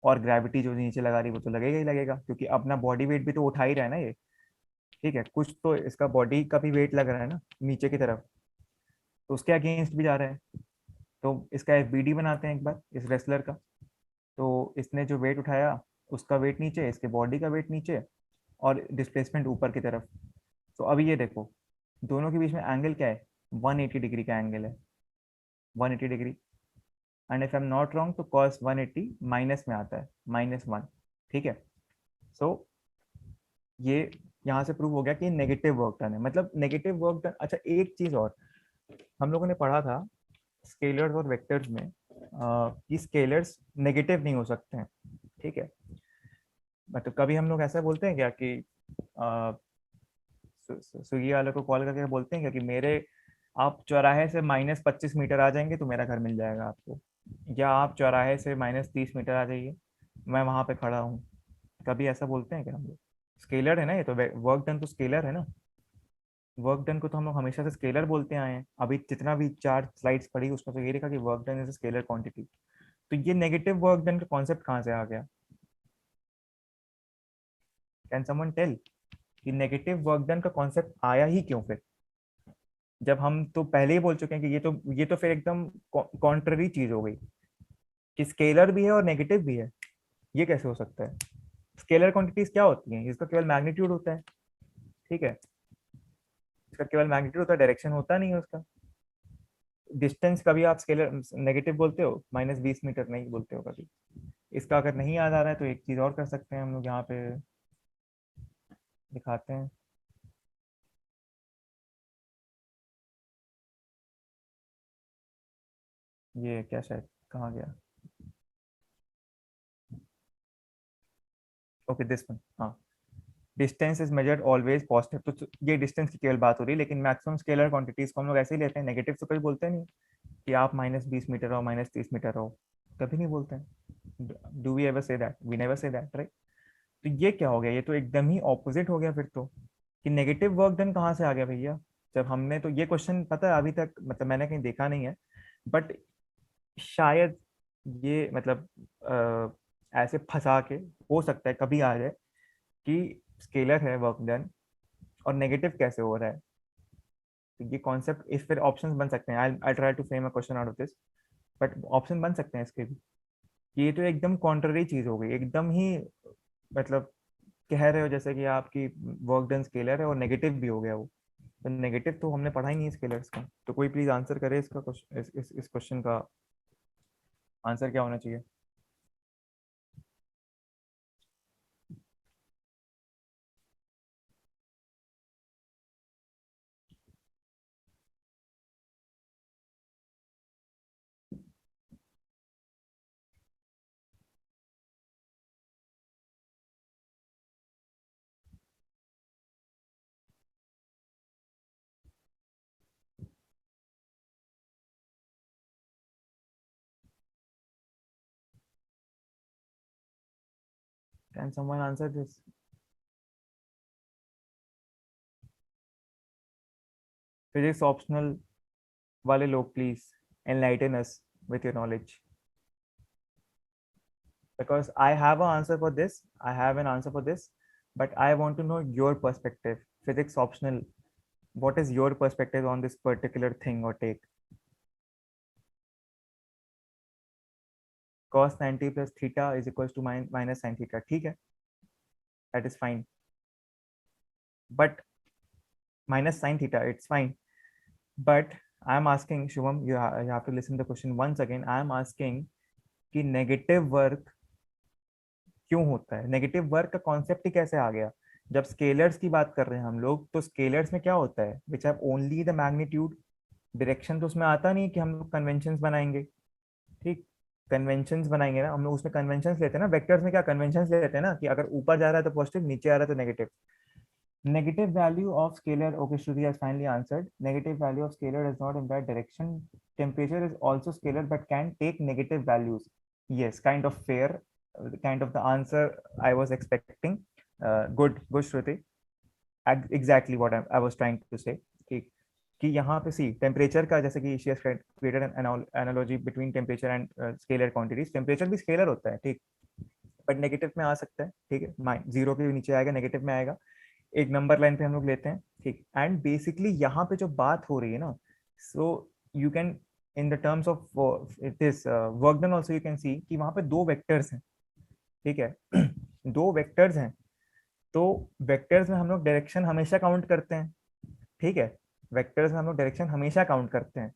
और ग्रेविटी जो नीचे लगा रही वो तो लगेगा ही लगेगा, क्योंकि अपना बॉडी वेट भी तो उठा ही रहा है ना ये। ठीक है, कुछ तो इसका बॉडी का भी वेट लग रहा है ना नीचे की तरफ, तो उसके अगेंस्ट भी जा रहा है। तो इसका एफबीडी बनाते हैं एक बार इस रेसलर का। तो इसने जो वेट उठाया उसका वेट नीचे, इसके बॉडी का वेट नीचे, और डिस्प्लेसमेंट ऊपर की तरफ। तो अभी ये देखो दोनों के बीच में एंगल क्या है, 180 डिग्री का एंगल है, 180 degree. And if I am not wrong तो कॉस 180 माइनस में आता है, -1। ठीक है, सो ये यहाँ से प्रूव हो गया कि नेगेटिव वर्क डन है, मतलब नेगेटिव वर्क डन। अच्छा एक चीज और, हम लोगों ने पढ़ा था स्केलर्स और वेक्टर्स में कि स्केलर्स नेगेटिव नहीं हो सकते हैं। ठीक है, मतलब कभी हम लोग ऐसा बोलते हैं क्या कि स्विगी वाले को कॉल करके बोलते हैं क्या कि मेरे, आप चौराहे से -25 मीटर आ जाएंगे तो मेरा घर मिल जाएगा आपको, या आप चौराहे से -30 मीटर आ जाइए मैं वहां पे खड़ा हूँ। कभी ऐसा बोलते हैं क्या हम लोग? स्केलर है ना ये तो, वर्क डन तो स्केलर है ना। वर्क डन को तो हम लोग हमेशा से स्केलर बोलते आए हैं, अभी जितना भी 4 स्लाइड्स पढ़ी उसमें तो ये लिखा कि work done is a scalar quantity. तो ये नेगेटिव वर्क डन का कॉन्सेप्ट कहाँ से आ गया? कैन समवन टेल कि नेगेटिव वर्क डन का कॉन्सेप्ट आया ही क्यों फिर, जब हम तो पहले ही बोल चुके हैं कि ये तो फिर एकदम कॉन्ट्ररी चीज हो गई कि स्केलर भी है और नेगेटिव भी है। ये कैसे हो सकता है? स्केलर क्वांटिटीज क्या होती हैं, इसका केवल मैग्नीट्यूड होता है। ठीक है, इसका केवल मैग्नीट्यूड होता है, डायरेक्शन होता नहीं है उसका। डिस्टेंस कभी आप स्केलर नेगेटिव बोलते हो, -20 मीटर नहीं बोलते हो कभी। इसका अगर नहीं याद आ रहा है तो एक चीज और कर सकते हैं हम लोग, यहाँ पे दिखाते हैं। ये क्या, शायद कहाँ गया, ओके दिस वन, हाँ। Distance is measured always positive, तो ये डिस्टेंस की केवल बात हो रही है, लेकिन मैक्सिमम स्केलर क्वांटिटीज को हम लोग ऐसे ही लेते हैं, नेगेटिव तो कभी बोलते नहीं कि आप -20 मीटर हो, -30 मीटर हो, कभी नहीं बोलते हैं। Do we ever say that? We never say that, right? तो ये क्या हो गया, ये तो एकदम ही ऑपोजिट हो गया फिर तो, कि नेगेटिव वर्क डन कहाँ से आ गया भैया? जब हमने तो ये क्वेश्चन पता है अभी तक, मतलब मैंने कहीं देखा नहीं है, बट शायद ये मतलब ऐसे फंसा के हो सकता है कभी आ जाए कि स्केलर है वर्क डन और नेगेटिव कैसे हो रहा है। तो ये कॉन्सेप्ट, इस फिर ऑप्शंस बन सकते हैं, I try to frame a question out of this, but option बन सकते हैं इसके भी। ये तो एकदम कॉन्ट्ररी चीज हो गई, एकदम ही मतलब कह रहे हो जैसे कि आपकी वर्क डन स्केलर है और नेगेटिव भी हो गया वो। तो नेगेटिव तो हमने पढ़ा ही नहीं स्केलर्स का, तो कोई प्लीज आंसर करे इसका क्वेश्चन, इस क्वेश्चन का आंसर क्या होना चाहिए? Can someone answer this? Physics optional वाले लोग please enlighten us with your knowledge, because I have an answer for this. I have an answer for this, but I want to know your perspective. Physics optional. What is your perspective on this particular thing or take? Cos 90 plus theta is equals to minus sin theta. ठीक है, that is fine. But minus sin theta, it's fine. But I am asking Shubham, you have to listen to the question once again. I am asking कि negative work क्यों होता है, negative work का concept ही कैसे आ गया? जब scalars की बात कर रहे हैं हम लोग, तो स्केलर्स में क्या होता है, which have only the magnitude, direction तो उसमें आता नहीं कि हम लोग कन्वेंशंस बनाएंगे। ठीक, कन्वेंशंस बनाएंगे ना हम लोग, उसमें कन्वेंशंस लेते हैं ना, वेक्टर्स में क्या कन्वेंशंस लेते हैं ना, कि अगर ऊपर जा रहा है तो पॉजिटिव, नीचे आ रहा है तो negative. Negative value of scalar, okay, Shruti has finally answered. Negative value of scalar does not imply direction. Temperature is also scalar but can take negative values. Yes, kind of fair, kind of the answer I was expecting. Good, Shruti. Exactly what I was trying to say. ठीक, कि यहाँ पे सी temperature का, जैसे कि she has created an analogy between temperature and scalar quantities. Temperature भी scalar होता है, ठीक, बट नेगेटिव में आ सकता है, ठीक है, जीरो के नीचे आएगा, नेगेटिव में आएगा, एक नंबर लाइन पे हम लोग लेते हैं, ठीक। एंड बेसिकली यहाँ पे जो बात हो रही है ना, so you can in the terms of this work done also you can सी कि वहां पे दो वेक्टर्स हैं, ठीक है। दो वेक्टर्स हैं, तो वेक्टर्स में हम लोग डायरेक्शन हमेशा काउंट करते हैं, ठीक है। वेक्टर्स में हम लोग डायरेक्शन हमेशा काउंट करते हैं,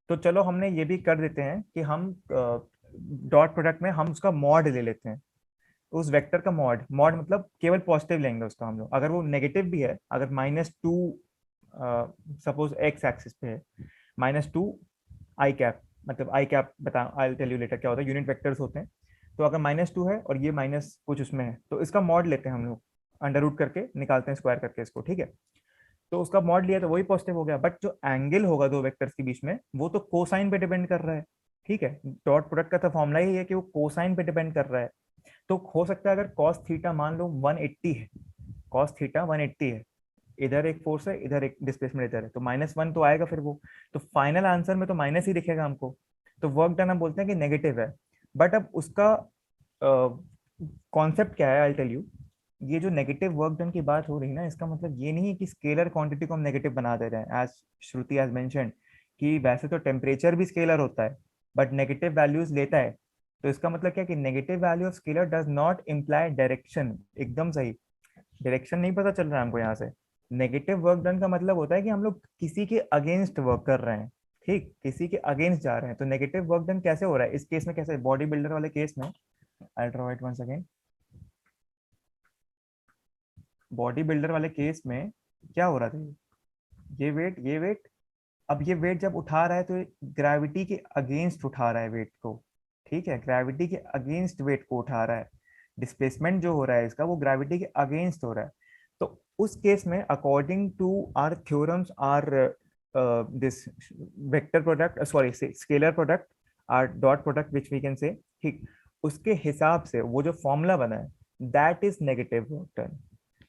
तो चलो हमने ये भी कर देते हैं कि हम डॉट प्रोडक्ट में हम उसका मॉड ले लेते हैं, उस वेक्टर का मॉड, मॉड मतलब केवल पॉजिटिव लेंगे उसका हम लोग, अगर वो नेगेटिव भी है, अगर -2 सपोज एक्स एक्सिस पे है, -2 आई कैप, मतलब आई कैप बता, आई टेल यू लेटर क्या होता है, यूनिट वेक्टर्स होते हैं। तो अगर -2 है और ये माइनस कुछ उसमें है, तो इसका मॉड लेते हैं हम लोग, अंडर रूट करके निकालते हैं स्क्वायर करके इसको, ठीक है। तो उसका मॉड लिया तो वही पॉजिटिव हो गया, बट जो एंगल होगा दो वेक्टर्स के बीच में, वो तो कोसाइन पे डिपेंड कर रहा है, ठीक है। डॉट प्रोडक्ट का तो फॉर्मूला ही है कि वो कोसाइन पे डिपेंड कर रहा है। तो हो सकता है अगर cos थीटा मान लो 180 है, cos थीटा 180 है, इधर एक फोर्स है, इधर एक डिस्प्लेसमेंट इधर है, तो -1 तो आएगा फिर वो, तो फाइनल आंसर में तो माइनस ही दिखेगा हमको। तो वर्क डन हम बोलते हैं कि नेगेटिव है, बट अब उसका कॉन्सेप्ट क्या है, आई टेल यू। ये जो नेगेटिव वर्क डन की बात हो रही है ना, इसका मतलब ये नहीं है कि स्केलर क्वांटिटी को हम नेगेटिव बना दे रहे हैं, एज श्रुति हैज मेंशन्ड कि वैसे तो टेम्परेचर भी स्केलर होता है बट नेगेटिव वैल्यूज लेता है। तो इसका मतलब क्या कि negative value of scalar does not imply direction, एकदम सही, डायरेक्शन नहीं पता चल रहा है हमको यहाँ से। नेगेटिव वर्क डन का मतलब होता है कि हम लोग किसी के अगेंस्ट वर्क कर रहे हैं, ठीक, किसी के अगेंस्ट जा रहे हैं, तो नेगेटिव वर्क डन कैसे हो रहा है इस केस में? कैसे? बॉडी बिल्डर वाले केस में, I draw it once again. Body builder वाले केस में क्या हो रहा था? ये वेट, ये वेट, अब ये वेट जब उठा रहा है तो ग्रेविटी के अगेंस्ट उठा रहा है वेट को। ठीक है, ग्रेविटी के अगेंस्ट वेट को उठा रहा है। डिस्प्लेसमेंट जो हो रहा है इसका, वो ग्रेविटी के अगेंस्ट हो रहा है। तो उस केस में according to our theorems, our this vector product, sorry scalar product, our dot product which we can say, ठीक, उसके हिसाब से वो जो फॉर्मूला बना है, that is negative work done.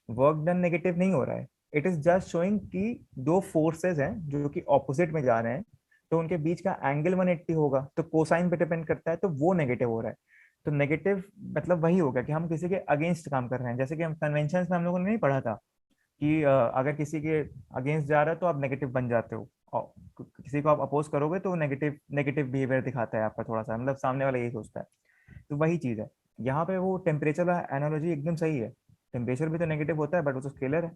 Work done negative नहीं हो रहा है, इट इज जस्ट शोइंग कि दो फोर्सेस हैं जो कि ऑपोजिट में जा रहे हैं, तो उनके बीच का एंगल 180 होगा, तो कोसाइन पे डिपेंड करता है, तो वो नेगेटिव हो रहा है। तो नेगेटिव मतलब वही होगा कि हम किसी के अगेंस्ट काम कर रहे हैं। जैसे कि हम कन्वेंशन में हम लोगों ने नहीं पढ़ा था कि अगर किसी के अगेंस्ट जा रहा है तो आप नेगेटिव बन जाते हो, और किसी को आप अपोज करोगे तो नेगेटिव नेगेटिव बिहेवियर दिखाता है आपका थोड़ा सा, मतलब सामने वाला यही सोचता है। तो वही चीज है यहाँ पे, वो टेम्परेचर वाला एनालॉजी एकदम सही है। टेम्परेचर भी तो नेगेटिव होता है, बट वो तो स्केलर है।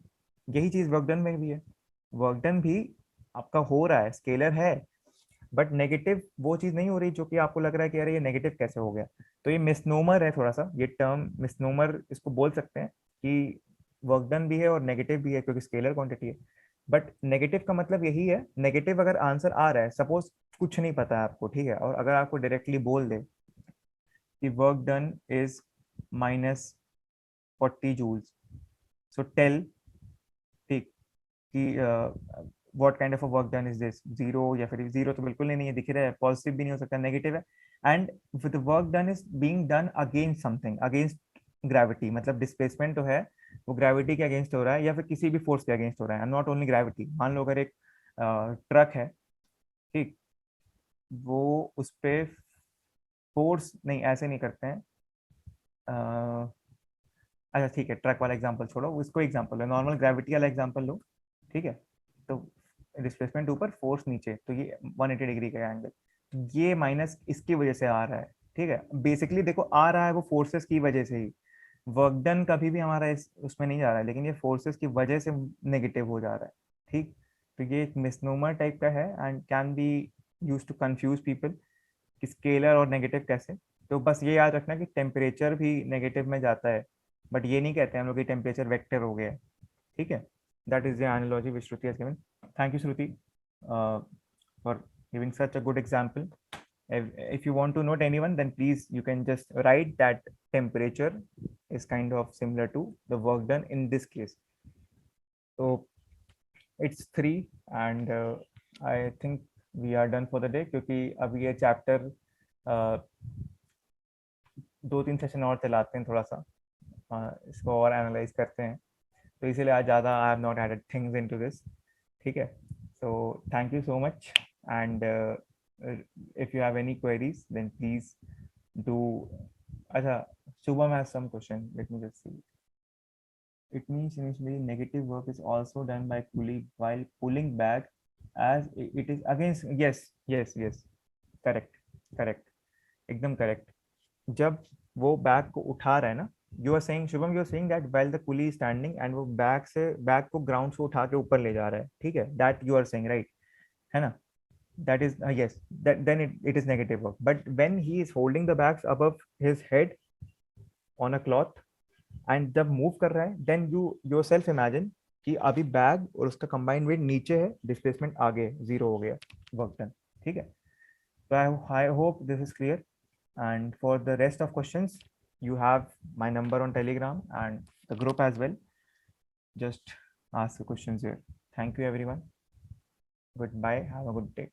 यही चीज वर्क डन में भी है। वर्क डन भी आपका हो रहा है, स्केलर है, बट नेगेटिव वो चीज नहीं हो रही जो कि आपको लग रहा है कि अरे ये नेगेटिव कैसे हो गया। तो ये मिसनोमर है थोड़ा सा, ये टर्म मिसनोमर इसको बोल सकते हैं कि वर्क डन भी है और नेगेटिव भी है, क्योंकि स्केलर क्वांटिटी है। बट नेगेटिव का मतलब यही है, नेगेटिव अगर आंसर आ रहा है, सपोज कुछ नहीं पता है आपको, ठीक है, और अगर आपको डायरेक्टली बोल दे कि work done is -40 joules, so tell, ठीक, कि what kind of a work done is this, zero, या फिर जीरो तो बिल्कुल नहीं है, दिख रहा है, पॉजिटिव भी नहीं हो सकता, नेगेटिव है। And with work done is being done against something, against gravity, मतलब डिस्प्लेसमेंट तो है, वो ग्रेविटी के अगेंस्ट हो रहा है या फिर किसी भी फोर्स के अगेंस्ट हो रहा है, नॉट ओनली ग्रेविटी। मान लो अगर एक ट्रक है, ठीक, वो उस पे फोर्स नहीं, ऐसे नहीं करते हैं, अच्छा ठीक है, ट्रक वाला एग्जांपल छोड़ो, उसको एग्जांपल लो, नॉर्मल ग्रेविटी वाला एग्जांपल लो, ठीक है। तो डिस्प्लेसमेंट ऊपर, फोर्स नीचे, तो ये 180 डिग्री का एंगल, ये माइनस इसकी वजह से आ रहा है, ठीक है। बेसिकली देखो, आ रहा है वो फोर्सेस की वजह से ही, वर्क डन कभी भी हमारा उसमें नहीं जा रहा है, लेकिन ये फोर्सेस की वजह से नेगेटिव हो जा रहा है, ठीक। तो ये एक मिसनोमर टाइप का है and can be use to confuse people कि स्केलर और नेगेटिव कैसे। तो बस ये याद रखना कि टेम्परेचर भी नेगेटिव में जाता है, बट ये नहीं कहते हम लोग कि टेम्परेचर वेक्टर हो गया है, ठीक है। That is the analogy which Shruti has given. Thank you, Shruti, for giving such a good example. If you want to note anyone, then please you can just write that temperature is kind of similar to the work done in this case. So it's 3 and I think we are done for the day, क्योंकि अब ये chapter 2-3 session और चलाते हैं, थोड़ा सा इसको और एनालाइज करते हैं, तो इसीलिए आज ज़्यादा I have not added things into this, ठीक है। So thank you so much, and if you have any queries then please do. अच्छा, Shubham has some question, let me just see. It means initially negative work is also done by pulley while pulling back as it is against, yes, yes, yes, correct, correct, एकदम correct. जब वो bag को उठा रहा है ना, you are saying Shubham, you are saying that while the pulley standing and वो bag से, बैग को ग्राउंड से उठा के ऊपर ले जा रहा है, ठीक है, that you are saying, right, है ना? That is yes, that then it is negative work. But when he is holding the bags above his head on a cloth and जब मूव कर रहा है, then you yourself imagine कि अभी bag और उसका कंबाइंड वेट नीचे है, डिस्प्लेसमेंट आगे जीरो हो गया, वर्क डन, ठीक है। तो I hope this is clear, and for the rest of questions you have my number on Telegram and the group as well. Just ask the questions here. Thank you everyone. Goodbye. Have a good day.